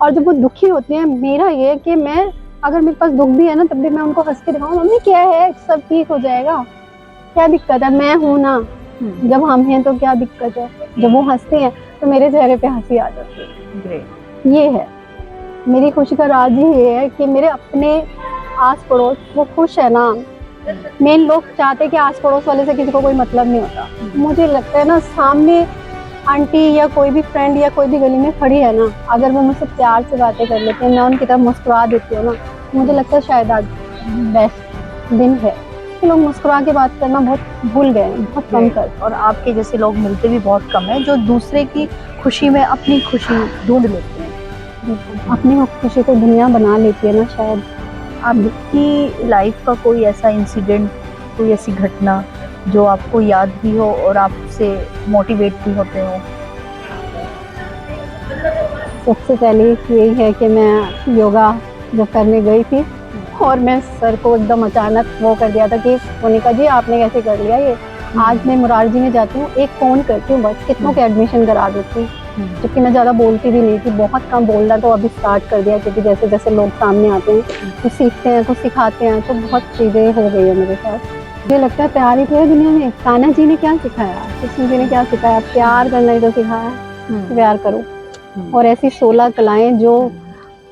और जब वो दुखी होती है, मेरा ये है कि मैं अगर मेरे पास दुख भी है ना तब भी मैं उनको हंस के दिखाऊँ, मम्मी क्या है, सब ठीक हो जाएगा, क्या दिक्कत है, मैं हूँ ना, जब हम हैं तो क्या दिक्कत है। जब वो हंसते हैं तो मेरे चेहरे पे हंसी आ जाती है। ग्रेट। ये है मेरी खुशी का राज ही ये है कि मेरे अपने आस पड़ोस वो खुश है ना। मेन लोग चाहते हैं कि आस पड़ोस वाले से किसी को कोई मतलब नहीं होता। मुझे लगता है ना, सामने आंटी या कोई भी फ्रेंड या कोई भी गली में खड़ी है ना, अगर वो मुझसे प्यार से बातें कर लेते हैं, मैं उनकी तरफ मुस्कुरा देती हूँ ना, मुझे लगता है शायद आज बेस्ट दिन है। कि लोग मुस्कुरा के बात करना बहुत भूल गए हैं, बहुत कम कर। और आपके जैसे लोग मिलते भी बहुत कम है जो दूसरे की खुशी में अपनी खुशी ढूंढ लेते हैं। अपनी खुशी को दुनिया बना लेती है ना शायद। आपकी लाइफ का कोई ऐसा इंसिडेंट, कोई ऐसी घटना जो आपको याद भी हो और आपसे मोटिवेट भी होते हो? सबसे पहले यही है कि मैं योगा जब करने गई थी और मैं सर को एकदम अचानक वो कर दिया था कि मोनिका जी आपने कैसे कर लिया ये। आज मैं मुरारजी में जाती हूँ, एक फ़ोन करती हूँ, बस कितनों के एडमिशन करा देती हूँ। क्योंकि मैं ज़्यादा बोलती भी नहीं थी, बहुत कम बोलना तो अभी स्टार्ट कर दिया, क्योंकि जैसे जैसे लोग सामने आते हैं कुछ सीखते हैं, कुछ सिखाते हैं, तो बहुत चीज़ें हो गई है मेरे साथ। मुझे लगता है प्यार ही तो है दुनिया में। कान्हा जी ने क्या सिखाया, कृष्ण जी ने क्या सिखाया, प्यार करना ही तो सिखाया, प्यार करो। और ऐसी 16 कलाएं जो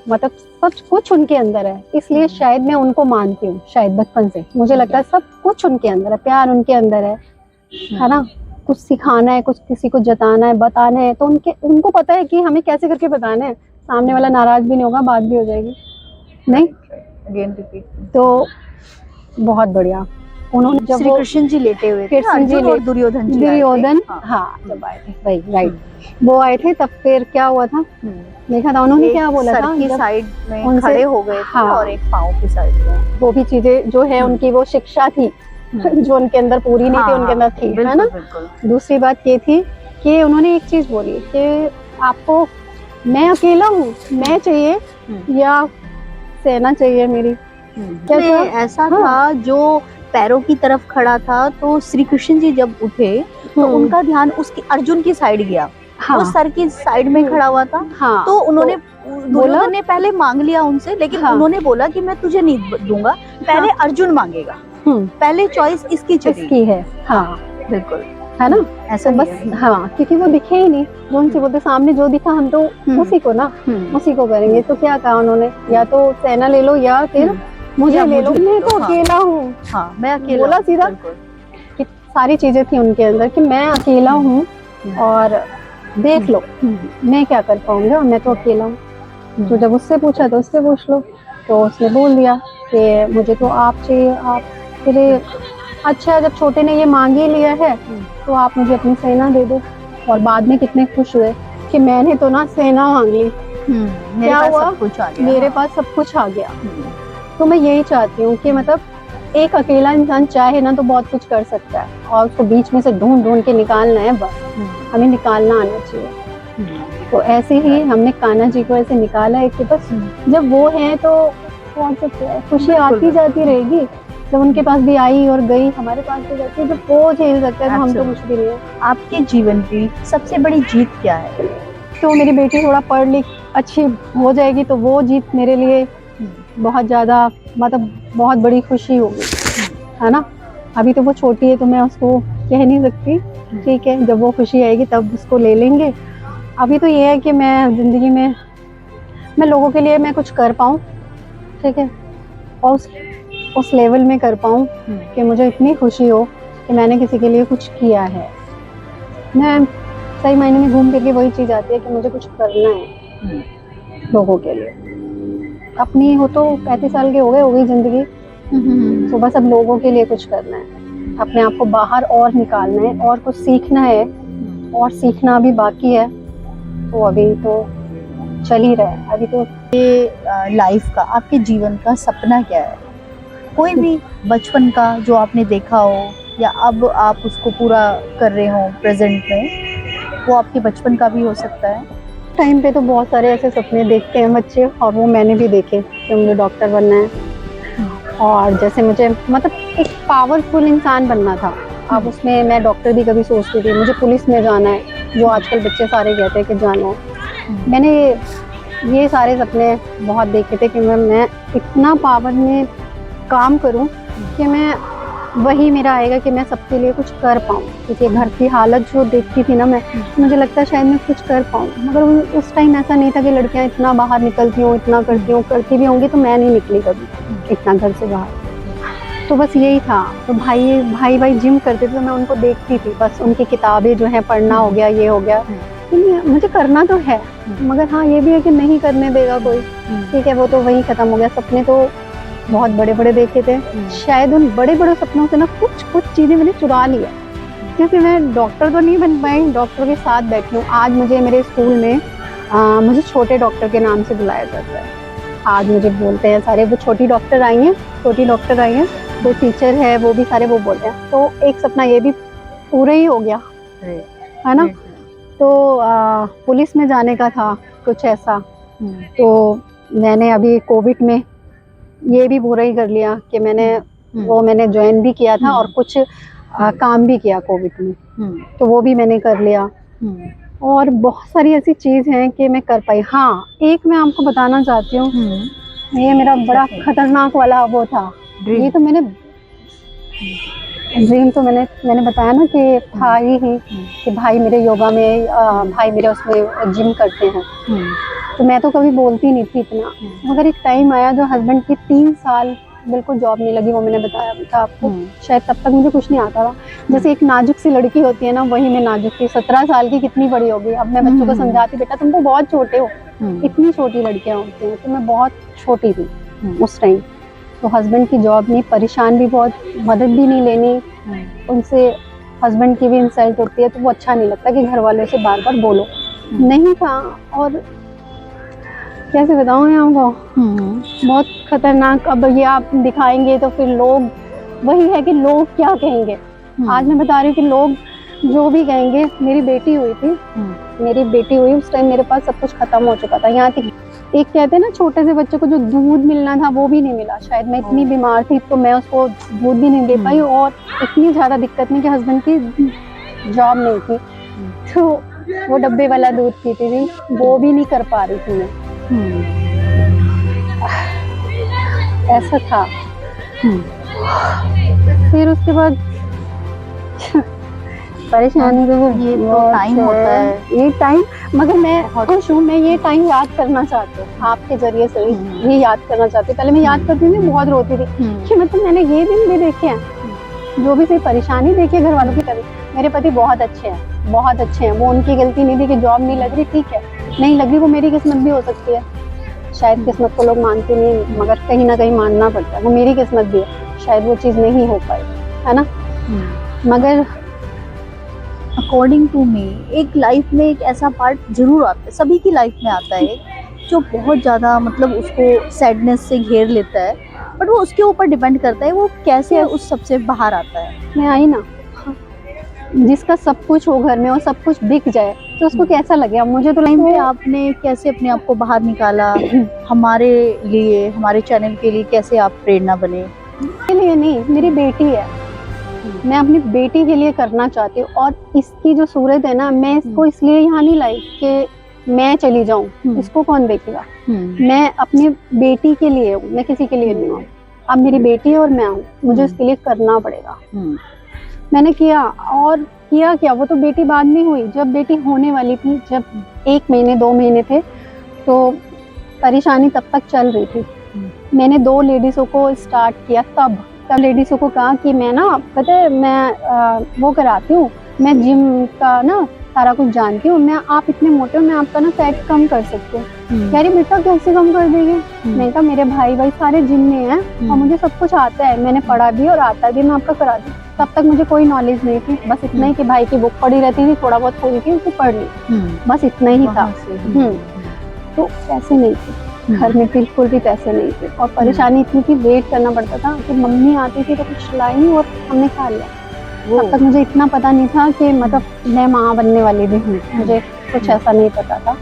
मतलब सब कुछ उनके अंदर है, इसलिए शायद मैं उनको मानती हूँ। शायद बचपन से मुझे लगता है सब कुछ उनके अंदर है, प्यार उनके अंदर है ना। कुछ सिखाना है, कुछ किसी को जताना है, बताना है, तो उनको पता है कि हमें कैसे करके बताना है। सामने वाला नाराज भी नहीं होगा, बात भी हो जाएगी। नहीं अगेन रिपीट। तो बहुत बढ़िया। उन्होंने जब श्री कृष्ण जी लेटे हुए थे, कृष्ण जी अर्जुन और दुर्योधन जी आए थे। दुर्योधन, हाँ जब आए थे वही राइट, वो आए थे तब फिर क्या हुआ था, देखा था उन्होंने क्या बोला था, सर की साइड में उनसे खड़े हो गए थे, हाँ, और एक पाँव की साइड में। वो भी चीजें जो है उनकी वो शिक्षा थी जो उनके अंदर पूरी नहीं थी, उनके अंदर थी, है ना। दूसरी बात ये थी कि उन्होंने एक चीज बोली कि आपको मैं अकेला हूँ, मैं चाहिए या सेना चाहिए मेरी। क्या ऐसा था जो पैरों की तरफ खड़ा था, तो श्री कृष्ण जी जब उठे तो उनका ध्यान उसकी अर्जुन की साइड गया। वो सर की साइड में खड़ा हुआ था। तो उन्होंने दुर्योधन ने पहले मांग लिया उनसे, लेकिन उन्होंने बोला कि मैं तुझे नहीं दूंगा, पहले अर्जुन मांगेगा, पहले चॉइस इसकी है। हाँ बिल्कुल, है ना, ऐसा बस। हाँ, क्योंकि वो दिखे ही नहीं, जो उनसे बोलते सामने जो दिखा हम तो उसी को ना उसी को करेंगे। तो क्या कहा उन्होंने, या तो सेना ले लो या फिर मुझे ले लो, मैं तो अकेला हूँ। हाँ, मैं अकेला बोला सीधा कि सारी चीजें थी उनके अंदर कि मैं अकेला हूँ और देख लो मैं क्या कर पाऊंगा, मैं तो अकेला हूँ। तो जब उससे पूछा तो उससे पूछ लो, तो उसने बोल दिया कि मुझे तो आप चाहिए, आप फिर अच्छा जब छोटे ने ये मांग ही लिया है तो आप मुझे अपनी सेना दे दो। और बाद में कितने खुश हुए कि मैंने तो ना सेना मांग ली, क्या हुआ, मेरे पास सब कुछ आ गया। तो मैं यही चाहती हूँ कि मतलब एक अकेला इंसान चाहे ना तो बहुत कुछ कर सकता है, और उसको बीच में से ढूंढ ढूंढ के निकालना है, बस हमें निकालना आना चाहिए। तो ऐसे ही हमने कान्हा जी को ऐसे निकाला है कि बस जब वो है तो खुशी आती जाती रहेगी। जब उनके पास भी आई और गई, हमारे पास भी जाती है। जब वो झेल सकते हैं तो हम तो कुछ भी नहीं है। आपके जीवन की सबसे बड़ी जीत क्या है? तो मेरी बेटी थोड़ा पढ़ लिख अच्छी हो जाएगी तो वो जीत मेरे लिए बहुत ज़्यादा मतलब बहुत बड़ी खुशी होगी, है ना। अभी तो वो छोटी है तो मैं उसको कह नहीं सकती, ठीक है, जब वो खुशी आएगी तब उसको ले लेंगे। अभी तो ये है कि मैं ज़िंदगी में मैं लोगों के लिए मैं कुछ कर पाऊँ, ठीक है, और उस लेवल में कर पाऊँ कि मुझे इतनी खुशी हो कि मैंने किसी के लिए कुछ किया है। मैं सही मायने में घूम करके वही चीज़ आती है कि मुझे कुछ करना है लोगों के लिए। अपनी हो तो 35 साल के हो गई ज़िंदगी, तो बस अब लोगों के लिए कुछ करना है, अपने आप को बाहर और निकालना है और कुछ सीखना है, और सीखना अभी बाकी है। तो अभी तो चल ही रहा है। अभी तो ये लाइफ का, आपके जीवन का सपना क्या है? कोई भी बचपन का जो आपने देखा हो, या अब आप उसको पूरा कर रहे हो प्रेजेंट में, वो आपके बचपन का भी हो सकता है। टाइम पे तो बहुत सारे ऐसे सपने देखते हैं बच्चे, और वो मैंने भी देखे कि मुझे डॉक्टर बनना है, और जैसे मुझे मतलब एक पावरफुल इंसान बनना था। अब उसमें मैं डॉक्टर भी कभी सोचती थी, मुझे पुलिस में जाना है, जो आजकल बच्चे सारे कहते हैं कि जाना है। मैंने ये सारे सपने बहुत देखे थे कि मैं इतना पावर में काम करूं कि मैं वही मेरा आएगा कि मैं सबके लिए कुछ कर पाऊं, क्योंकि घर की हालत जो देखती थी ना मैं, मुझे लगता है शायद मैं कुछ कर पाऊं। मगर उस टाइम ऐसा नहीं था कि लड़कियां इतना बाहर निकलती हों, इतना करती हों, करती भी होंगी तो मैं नहीं निकली कभी इतना घर से बाहर। तो बस यही था। तो भाई जिम करते थे तो मैं उनको देखती थी, बस उनकी किताबें जो है पढ़ना हो गया, ये हो गया, मुझे करना तो है, मगर हाँ ये भी है कि नहीं करने देगा कोई, ठीक है वो तो वही खत्म हो गया। सपने तो बहुत बड़े बड़े देखे थे, शायद उन बड़े बड़े सपनों से ना कुछ चीजें मैंने चुरा लिया। जैसे मैं डॉक्टर तो नहीं बन पाई, डॉक्टर के साथ बैठी हूँ। आज मुझे मेरे स्कूल में मुझे छोटे डॉक्टर के नाम से बुलाया जाता है। आज मुझे बोलते हैं सारे, वो छोटी डॉक्टर आई हैं, तो टीचर है वो भी सारे वो बोलते हैं। तो एक सपना ये भी पूरा ही हो गया है ना। तो पुलिस में जाने का था कुछ ऐसा, तो मैंने अभी कोविड में ये भी पूरा ही कर लिया कि मैंने ज्वाइन भी किया था और कुछ काम भी किया कोविड में, तो वो भी मैंने कर लिया। और बहुत सारी ऐसी चीज़ हैं कि मैं कर पाई। हाँ एक मैं आपको बताना चाहती हूँ, ये मेरा बड़ा खतरनाक वाला वो था। ये तो मैंने ड्रीम तो मैंने बताया ना कि था ही कि भाई मेरे योगा में भाई मेरे उसमें जिम करते हैं, तो मैं तो कभी बोलती नहीं थी इतना। मगर एक टाइम आया जो हस्बैंड की 3 साल बिल्कुल जॉब नहीं लगी, वो मैंने बताया था आपको, शायद तब तक मुझे कुछ नहीं आता था। जैसे एक नाजुक सी लड़की होती है ना, वही मैं नाजुक थी। 17 साल की कितनी बड़ी होगी। अब मैं बच्चों को समझाती, बेटा तुम तो बहुत छोटे हो, इतनी छोटी लड़कियां होती हैं, तो मैं बहुत छोटी थी उस टाइम। तो हस्बैंड की जॉब नहीं, परेशान भी बहुत, मदद भी नहीं लेनी उनसे, हस्बैंड की भी इंसल्ट होती है तो वो अच्छा नहीं लगता कि घर वालों से बार बार बोलो, नहीं था। और कैसे बताऊँ मैं आपको, बहुत खतरनाक। अब ये आप दिखाएंगे तो फिर लोग, वही है कि लोग क्या कहेंगे। आज मैं बता रही हूँ कि लोग जो भी कहेंगे। मेरी बेटी हुई उस टाइम मेरे पास सब कुछ खत्म हो चुका था। यहाँ तक एक कहते हैं ना, छोटे से बच्चे को जो दूध मिलना था वो भी नहीं मिला। शायद मैं इतनी बीमार थी तो मैं उसको दूध भी नहीं दे पाई, और इतनी ज़्यादा दिक्कत नहीं कि हस्बैंड की जॉब नहीं थी तो वो डब्बे वाला दूध पीती थी, वो भी नहीं कर पा रही थी मैं। ऐसा था। फिर उसके बाद परेशानी तो वो ये तो टाइम होता है, ये टाइम, मगर मैं खुश हूँ। मैं ये टाइम याद करना चाहती हूँ आपके जरिए से, ये याद करना चाहती हूँ। पहले मैं याद करती थी, बहुत रोती थी कि मतलब मैंने ये दिन भी देखे हैं, जो भी सही परेशानी देखी है घर वालों की तरफ। मेरे पति बहुत अच्छे हैं, वो उनकी गलती नहीं थी कि जॉब नहीं लग रही, ठीक है नहीं लग रही, वो मेरी किस्मत भी हो सकती है। शायद किस्मत को लोग मानते नहीं, मगर कहीं ना कहीं मानना पड़ता है, वो मेरी किस्मत भी है, शायद वो चीज़ नहीं हो पाई, है ना। मगर अकॉर्डिंग टू मी एक लाइफ में एक ऐसा पार्ट जरूर आता है, सभी की लाइफ में आता है, जो बहुत ज़्यादा मतलब उसको सैडनेस से घेर लेता है, बट वो उसके ऊपर डिपेंड करता है वो कैसे उस सबसे बाहर आता है। मैं आई ना, जिसका सब कुछ हो घर में और सब कुछ बिक जाए तो उसको कैसा लगे। अब मुझे तो टाइम पे आपने कैसे अपने आप को बाहर निकाला, हमारे लिए, हमारे चैनल के लिए कैसे आप प्रेरणा बने? के लिए नहीं, मेरी बेटी है, मैं अपनी बेटी के लिए करना चाहती हूँ। और इसकी जो सूरत है ना, मैं इसको इसलिए यहाँ नहीं लाई कि मैं चली जाऊँ, इसको कौन देखेगा। मैं अपनी बेटी के लिए हूँ, मैं किसी के लिए नहीं हूँ। अब मेरी बेटी है और मैं हूँ, मुझे उसके लिए करना पड़ेगा। मैंने किया, और किया क्या, वो तो बेटी बाद में हुई। जब बेटी होने वाली थी, जब 1 महीने 2 महीने थे, तो परेशानी तब तक चल रही थी। मैंने 2 लेडीज़ों को स्टार्ट किया, तब लेडीज़ों को कहा कि मैं ना, पता है मैं वो कराती हूँ, मैं जिम का ना सारा कुछ जानती हूँ, आप इतने मोटे हो, मैं आपका ना फैट कम कर सकती हूँ। कह रही बेटा कैसे कम कर देगी। मैंने कहा मेरे भाई सारे जिम में हैं और मुझे सब कुछ आता है, मैंने पढ़ा भी और आता भी, मैं आपका करा दूँ। तब तक मुझे कोई नॉलेज नहीं थी, बस इतना ही कि भाई की बुक पढ़ी रहती थी, थोड़ा बहुत खोल के उसे पढ़ ली, बस इतना ही था। तो पैसे नहीं थे घर में, बिल्कुल भी पैसे नहीं थे, और परेशानी इतनी थी, वेट करना पड़ता था कि मम्मी आती थी तो कुछ लाई और हमने खा लिया। तब तक मुझे इतना पता नहीं था कि मतलब मैं माँ बनने वाली भी हूँ, मुझे कुछ ऐसा नहीं पता था।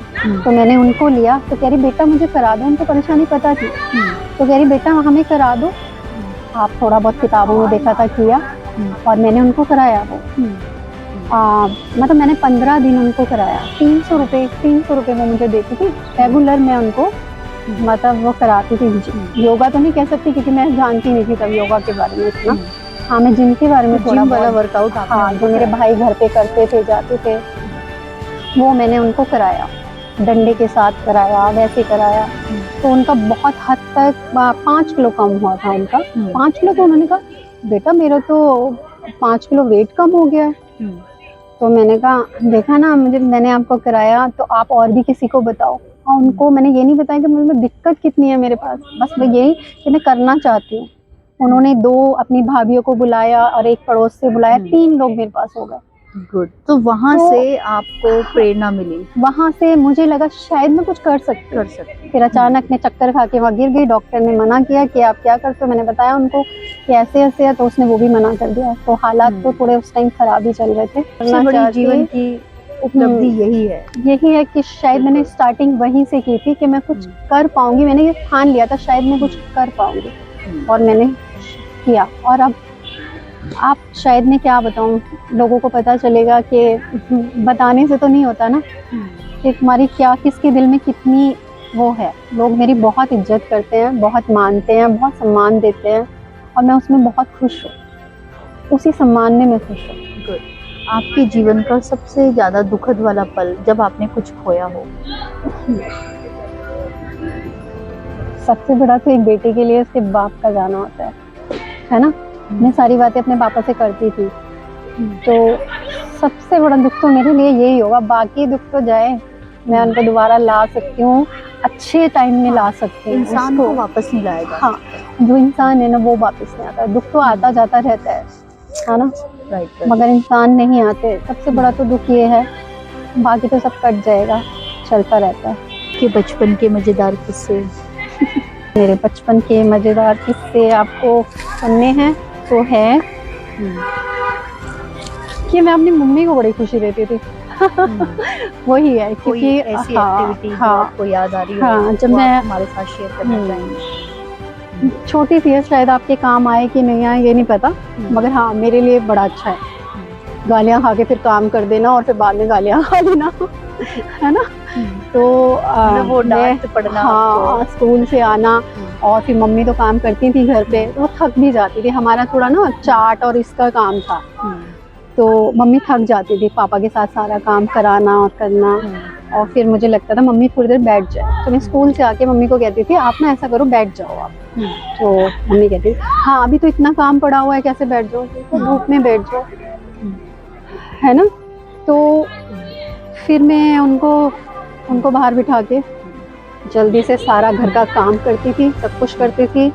तो मैंने उनको लिया, तो कह रही बेटा मुझे करा दो, उनको परेशानी पता थी, तो कह रही बेटा हमें करा दो, आप थोड़ा बहुत किताबों में देखा था किया, और मैंने उनको कराया वो। मतलब मैंने 15 दिन उनको कराया। 300 रुपये वो मुझे देती थी रेगुलर। मैं उनको मतलब वो कराती थी। योगा तो नहीं कह सकती क्योंकि मैं जानती नहीं थी तब योगा के बारे में इतना। हाँ, मैं जिम के बारे में थोड़ा जिम वाला बहुत, वर्कआउट आपने हाँ, उनको जो मेरे कराया? भाई घर पे करते थे, जाते थे, वो मैंने उनको कराया। डंडे के साथ कराया, वैसे कराया। तो उनका बहुत हद तक 5 किलो कम हुआ था उनका। 5 किलो। तो उन्होंने कहा बेटा मेरा तो 5 किलो वेट कम हो गया है। तो मैंने कहा देखा ना, मैंने आपको कराया तो आप और भी किसी को बताओ। और उनको मैंने ये नहीं बताया कि मुझे दिक्कत कितनी है मेरे पास, बस मैं यही कि मैं करना चाहती हूँ। उन्होंने 2 अपनी भाभीियों को बुलाया और एक पड़ोस से बुलाया, 3 लोग मेरे पास हो गए। गुड। तो वहाँ से आपको प्रेरणा मिली? वहाँ से मुझे लगा शायद मैं कुछ कर सकती। फिर अचानक मैं चक्कर खा के वहाँ गिर गई। डॉक्टर ने मना किया कि आप क्या करते हो। मैंने बताया उनको कि ऐसे ऐसे है, तो उसने वो भी मना कर दिया। तो हालात तो थोड़े उस टाइम खराब ही चल रहे थे। सबसे बड़ी जीवन की उपलब्धि यही है कि शायद मैंने स्टार्टिंग वहीं से की थी कि मैं कुछ कर पाऊंगी। मैंने ये ठान लिया था शायद मैं कुछ कर पाऊंगी, और मैंने किया। और अब आप शायद मैं क्या बताऊं, लोगों को पता चलेगा कि बताने से तो नहीं होता ना कि तुम्हारी क्या, किसके दिल में कितनी वो है। लोग मेरी बहुत इज्जत करते हैं, बहुत मानते हैं, बहुत सम्मान देते हैं, और मैं उसमें बहुत खुश हूँ। उसी सम्मान में मैं खुश हूँ। गुड। आपके जीवन का सबसे ज्यादा दुखद वाला पल जब आपने कुछ खोया हो? सबसे बड़ा तो एक बेटे के लिए उसके बाप का जाना होता है ना। मैं सारी बातें अपने पापा से करती थी, तो सबसे बड़ा दुख तो मेरे लिए यही होगा। बाकी दुख तो जाए, मैं उनको दोबारा ला सकती हूँ, अच्छे टाइम में ला सकती हूँ। इंसान को वापस नहीं लाया जा हाँ, जो इंसान है ना वो वापस नहीं आता। दुख तो आता जाता रहता है ना। राइट। मगर इंसान नहीं आते। सबसे बड़ा तो दुख ये है, बाकी तो सब कट जाएगा, चलता रहता है। कि बचपन के मजेदार किस्से? मेरे बचपन के मजेदार किस्से आपको सुनने हैं तो है कि मैं अपनी मम्मी को बड़ी खुशी देती थी। वही है, क्योंकि ऐसी एक्टिविटी जो आपको याद आ रही हो, हाँ, जब मैं हमारे साथ शेयर करना चाहेंगे? छोटी सी है, शायद आपके काम आए कि नहीं आए ये नहीं पता, मगर हाँ मेरे लिए बड़ा अच्छा है। गालियाँ खा के फिर काम कर देना और फिर बाद में गालियाँ खा लेना, है ना। तो वो डांट पड़ना, हाँ, स्कूल से आना, और फिर मम्मी तो काम करती थी घर पे, तो वो थक भी जाती थी। हमारा थोड़ा ना चाट और इसका काम था, तो मम्मी थक जाती थी पापा के साथ सारा काम कराना और करना। और फिर मुझे लगता था मम्मी थोड़ी देर बैठ जाए, तो मैं स्कूल से आके मम्मी को कहती थी आप ना ऐसा करो बैठ जाओ आप। तो मम्मी कहती थी हाँ अभी तो इतना काम पड़ा हुआ है कैसे बैठ जाओ, तो धूप में बैठ जाओ, है ना। तो फिर मैं उनको बाहर बिठा के जल्दी से सारा घर का काम करती थी, सब कुछ करती थी,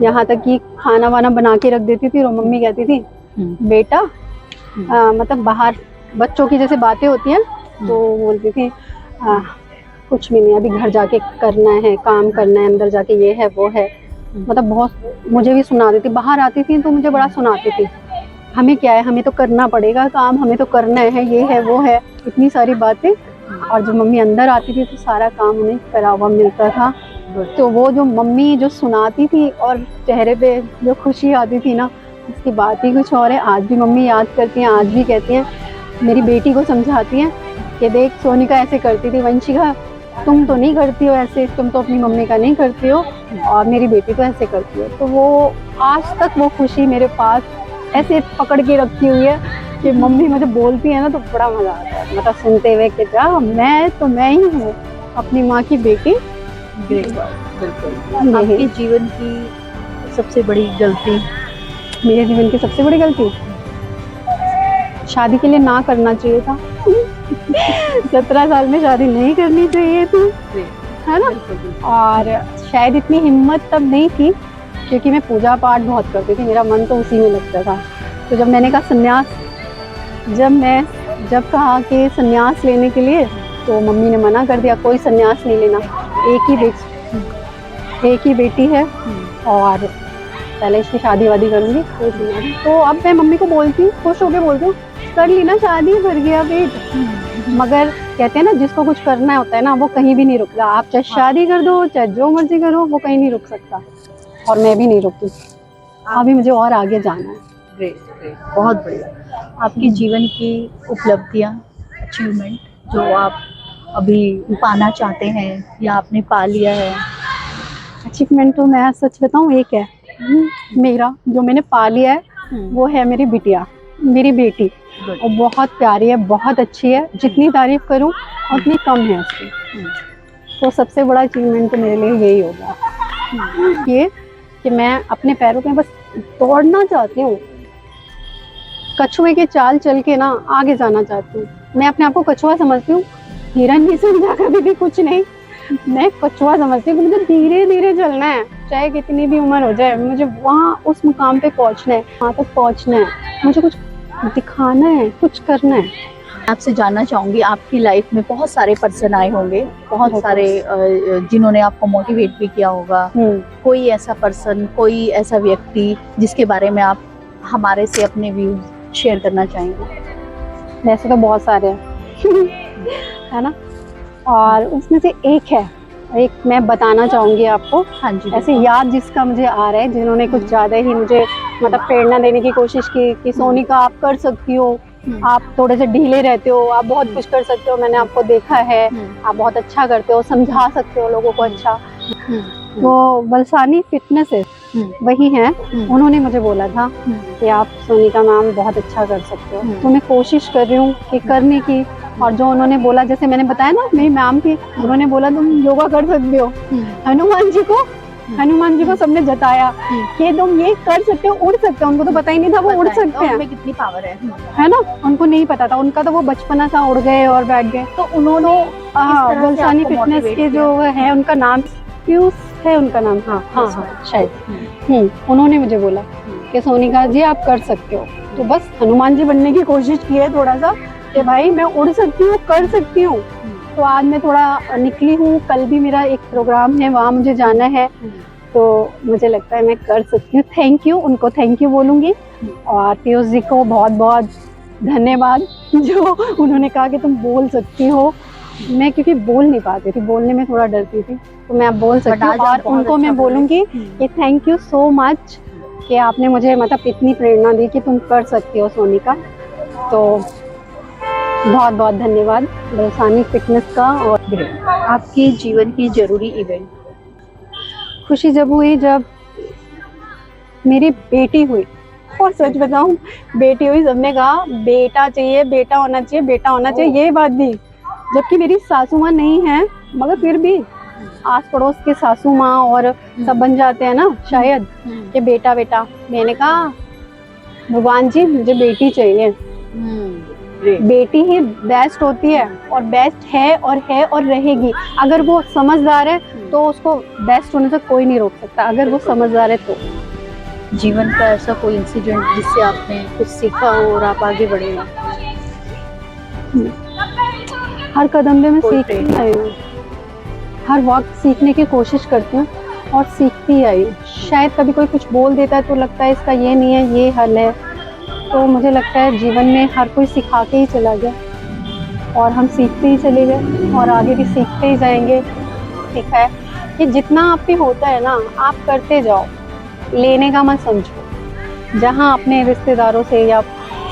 यहाँ तक कि खाना वाना बना के रख देती थी। और मम्मी कहती थी बेटा मतलब बाहर बच्चों की जैसे बातें होती हैं, तो बोलती थी कुछ भी नहीं, अभी घर जाके करना है, काम करना है, अंदर जाके ये है वो है। मतलब बहुत मुझे भी सुना देती। बाहर आती थी तो मुझे बड़ा सुनाती थी, हमें क्या है, हमें तो करना पड़ेगा काम, हमें तो करना है, ये है वो है, इतनी सारी बातें। और जब मम्मी अंदर आती थी तो सारा काम उन्हें करा हुआ मिलता था। तो वो जो मम्मी जो सुनाती थी और चेहरे पे जो खुशी आती थी ना, उसकी बात ही कुछ और है। आज भी मम्मी याद करती हैं, आज भी कहती हैं, मेरी बेटी को समझाती हैं कि देख सोनिका ऐसे करती थी, वंशिका तुम तो नहीं करती हो ऐसे, तुम तो अपनी मम्मी का नहीं करती हो, और मेरी बेटी तो ऐसे करती है। तो वो आज तक वो खुशी मेरे पास ऐसे पकड़ के रखी हुई है कि मम्मी मुझे बोलती है ना तो बड़ा मजा आता है, मतलब सुनते हुए कि जा मैं ही हूँ अपनी माँ की बेटी। बिल्कुल। आपके जीवन की सबसे बड़ी गलती? मेरे जीवन की सबसे बड़ी गलती, शादी के लिए ना करना चाहिए था। 17 साल में शादी नहीं करनी चाहिए थी, है ना। और शायद इतनी हिम्मत तब नहीं थी क्योंकि मैं पूजा पाठ बहुत करती थी, मेरा मन तो उसी में लगता था। तो जब मैंने कहा संन्यास, जब कहा कि संन्यास लेने के लिए, तो मम्मी ने मना कर दिया, कोई संन्यास नहीं लेना, एक ही बेटी है और पहले इसकी शादी वादी करूँगी कोई संन्यास। तो अब मैं मम्मी को बोलती हूँ, खुश होकर बोलती हूँ कर ली ना शादी, भर गया पेट। मगर कहते हैं ना जिसको कुछ करना होता है ना वो कहीं भी नहीं रुकता। आप चाहे शादी कर दो, चाहे जो मर्जी करो, वो कहीं नहीं रुक सकता, और मैं भी नहीं रुकी। अभी मुझे और आगे जाना है। ग्रेट ग्रेट, बहुत बढ़िया। आपकी जीवन की उपलब्धियाँ, अचीवमेंट जो आप अभी पाना चाहते हैं या आपने पा लिया है? अचीवमेंट तो मैं सच बताऊं एक है मेरा, जो मैंने पा लिया है वो है मेरी बिटिया, मेरी बेटी। Good. और बहुत प्यारी है, बहुत अच्छी है, जितनी तारीफ करूं उतनी कम है उसकी। तो सबसे बड़ा अचीवमेंट तो मेरे लिए यही होगा ये कि मैं अपने पैरों पे बस दौड़ना चाहती हूँ, कछुए की चाल चल के ना आगे जाना चाहती हूँ। मैं अपने आप को कछुआ समझती हूँ, हिरन नहीं समझा कभी भी, कुछ नहीं। मैं कछुआ समझती हूँ, मुझे धीरे धीरे चलना है, चाहे कितनी भी उम्र हो जाए, मुझे वहाँ उस मुकाम पे पहुँचना है, वहाँ तक पहुँचना है, मुझे कुछ दिखाना है, कुछ करना है। आपसे जानना चाहूँगी, आपकी लाइफ में बहुत सारे पर्सन आए होंगे, बहुत सारे जिन्होंने आपको मोटिवेट भी किया होगा। कोई ऐसा पर्सन, कोई ऐसा व्यक्ति जिसके बारे में आप हमारे से अपने व्यूज शेयर करना चाहेंगे? वैसे तो बहुत सारे हैं है ना, और उसमें से एक मैं बताना चाहूंगी आपको। हाँ जी। ऐसे याद जिसका मुझे आ रहा है, जिन्होंने कुछ ज्यादा ही मुझे मतलब प्रेरणा देने की कोशिश की कि सोनिका आप कर सकती हो, आप थोड़े से ढीले रहते हो, आप बहुत कुछ कर सकते हो, मैंने आपको देखा है, आप बहुत अच्छा करते हो, समझा सकते हो लोगों को अच्छा। तो बलसानी फिटनेस वही है, उन्होंने मुझे बोला था कि आप सोनिका मैम बहुत अच्छा कर सकते हो, तो मैं कोशिश कर रही हूँ कि करने की। और जो उन्होंने बोला, जैसे मैंने बताया ना मेरी मैम थी, उन्होंने बोला तुम योगा कर सकते हो। हनुमान जी को सबने जताया कि तुम ये कर सकते हो, उड़ सकते हो। उनको तो पता ही नहीं था वो उड़ सकते हैं, उनमें कितनी पावर है ना, उनको नहीं पता था, उनका तो वो बचपना था, उड़ गए और बैठ गए। तो उन्होंने बलसानी फिटनेस के जो है, उनका नाम पीयूष है, उनका नाम, हाँ शायद। उन्होंने मुझे बोला कि सोनिका जी आप कर सकते हो। तो बस हनुमान जी बनने की कोशिश की है थोड़ा सा कि भाई मैं उड़ सकती हूँ, कर सकती हूँ। तो आज मैं थोड़ा निकली हूँ, कल भी मेरा एक प्रोग्राम है, वहाँ मुझे जाना है, तो मुझे लगता है मैं कर सकती हूँ। थैंक यू, उनको थैंक यू बोलूँगी। और पीयूष जी को बहुत बहुत धन्यवाद, जो उन्होंने कहा कि तुम बोल सकती हो। मैं क्योंकि बोल नहीं पाती थी, बोलने में थोड़ा डरती थी, तो मैं अब बोल सकती हूँ। और उनको मैं बोलूँगी कि थैंक यू सो मच कि आपने मुझे मतलब इतनी प्रेरणा दी कि तुम कर सकती हो सोनिका। तो बहुत बहुत धन्यवाद बलसानी फिटनेस का। और आपके जीवन की जरूरी इवेंट? खुशी जब हुई जब मेरी बेटी हुई, और सच बताऊं बेटी हुई, सबने कहा बेटा चाहिए, बेटा होना चाहिए, बेटा होना चाहिए, ये बात भी, जबकि मेरी सासू माँ नहीं है, मगर फिर भी आस पड़ोस के सासू माँ और सब बन जाते हैं ना शायद कि बेटा बेटा। मैंने कहा भगवान जी मुझे बेटी चाहिए, बेटी ही बेस्ट होती है, और बेस्ट है और रहेगी। अगर वो समझदार है तो उसको बेस्ट होने से कोई नहीं रोक सकता, अगर वो समझदार है तो। जीवन का ऐसा कोई इंसिडेंट जिससे आपने कुछ सीखा हो और आप आगे बढ़े हो? हर कदम पे मैं सीखती आई हूँ, हर वक्त सीखने की कोशिश करती हूँ और सीखती आई हूँ। शायद कभी कोई कुछ बोल देता है तो लगता है इसका ये नहीं है, ये हल है, तो मुझे लगता है जीवन में हर कोई सिखा के ही चला गया, और हम सीखते ही चले गए और आगे भी सीखते ही जाएंगे। सीखा है कि जितना आप पे होता है ना, आप करते जाओ, लेने का मत समझो। जहाँ अपने रिश्तेदारों से या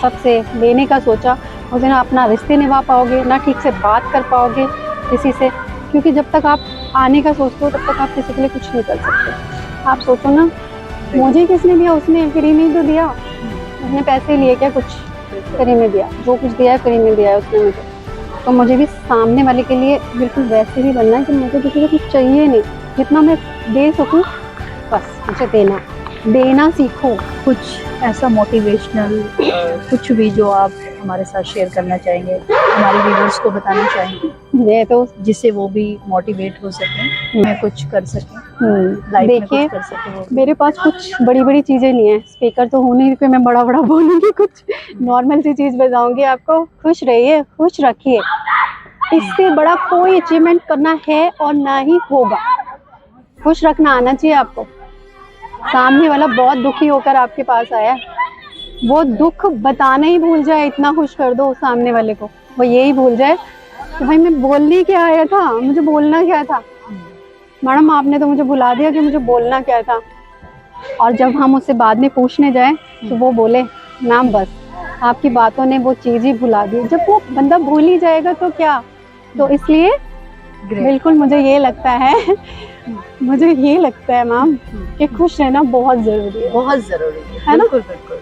सबसे लेने का सोचा, उस दिन अपना रिश्ते निभा पाओगे ना, ठीक से बात कर पाओगे किसी से, क्योंकि जब तक आप आने का सोचते हो तब तक आप किसी के लिए कुछ नहीं कर सकते। आप सोचो ना, मुझे किसने दिया, उसने फ्री में तो दिया, उसने पैसे लिए क्या, कुछ फ्री में दिया, जो कुछ दिया है फ्री में दिया है उसने मुझे। तो मुझे भी सामने वाले के लिए बिल्कुल वैसे ही बनना है कि मुझे किसी को कुछ चाहिए नहीं, जितना मैं दे सकूँ बस मुझे देना सीखो। कुछ ऐसा मोटिवेशनल कुछ भी जो आप हमारे साथ शेयर करना चाहेंगे, हमारे व्यूअर्स को बताना चाहेंगे, मैं तो जिससे वो भी मोटिवेट हो सकें, मैं कुछ कर सकें लाइफ में, कुछ कर सकें। मेरे पास कुछ बड़ी बड़ी चीजें नहीं है, स्पीकर तो हो नहीं कि मैं बड़ा बड़ा बोलूंगी, कुछ नॉर्मल सी चीज बताऊंगी आपको। खुश रहिए, खुश रखिए, इससे बड़ा कोई अचीवमेंट करना है और ना ही होगा। खुश रखना आना चाहिए आपको। सामने वाला बहुत दुखी होकर आपके पास आया, वो दुख बताना ही भूल जाए, इतना खुश कर दो सामने वाले को, वो यही भूल जाए कि भाई मैं बोलने क्या आया था, मुझे बोलना क्या था। मैडम आपने तो मुझे भुला दिया कि मुझे बोलना क्या था। और जब हम उससे बाद में पूछने जाए तो वो बोले मैम बस आपकी बातों ने वो चीज़ ही भुला दी। जब वो बंदा भूल ही जाएगा तो क्या, तो इसलिए बिल्कुल मुझे ये लगता है मैम कि खुश रहना बहुत ज़रूरी है। बहुत जरूरी है ना? बिल्कुल बिल्कुल।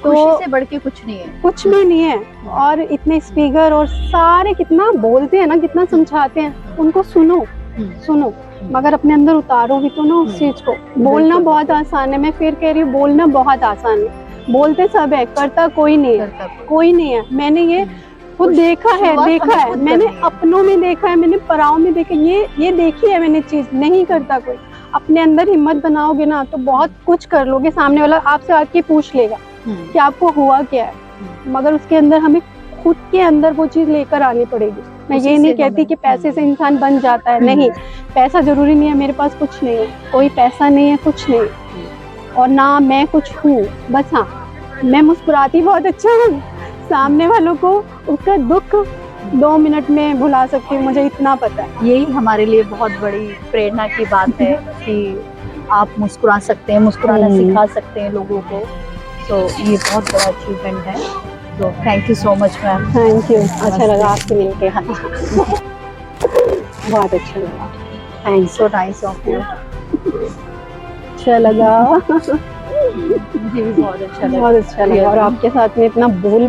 तो खुशी से बढ़ के कुछ नहीं है। कुछ भी नहीं है। और इतने स्पीकर और सारे कितना बोलते हैं ना, कितना समझाते हैं, उनको सुनो, मगर अपने अंदर उतारो भी तो ना उस चीज को। बोलना बिल्कुल, बहुत आसान है, मैं फिर कह रही हूँ बोलना बहुत आसान है, बोलते सब है, करता कोई नहीं है, कोई नहीं है। मैंने ये खुद देखा है, मैंने अपनों में देखा है, मैंने पराओं में देखा, ये देखी है मैंने चीज। नहीं करता कोई। अपने अंदर हिम्मत बनाओगे ना तो बहुत कुछ कर लोगे। सामने वाला आपसे आके पूछ लेगा कि आपको हुआ क्या है, मगर उसके अंदर हमें खुद के अंदर वो चीज लेकर आनी पड़ेगी। मैं ये नहीं कहती कि पैसे से इंसान बन जाता है, नहीं, पैसा जरूरी नहीं है। मेरे पास कुछ नहीं है, कोई पैसा नहीं है, कुछ नहीं, और ना मैं कुछ हूँ, बस हाँ मैं मुस्कुराती बहुत अच्छा हूँ, सामने वालों को उसका दुख 2 मिनट में भुला सकती हूँ, मुझे इतना पता है। यही हमारे लिए बहुत बड़ी प्रेरणा की बात है कि आप मुस्कुरा सकते हैं, मुस्कुराना सिखा सकते हैं लोगों को। तो ये बहुत बड़ा अचीवमेंट है। तो thank you so much ma'am. Thank you, अच्छा लगा आपसे मिलके। हाँ बहुत अच्छा लगा, thanks, so nice of you. अच्छा लगा। मुझे भी बहुत अच्छा लगा। बहुत अच्छा लगा, और आपके साथ में इतना बोल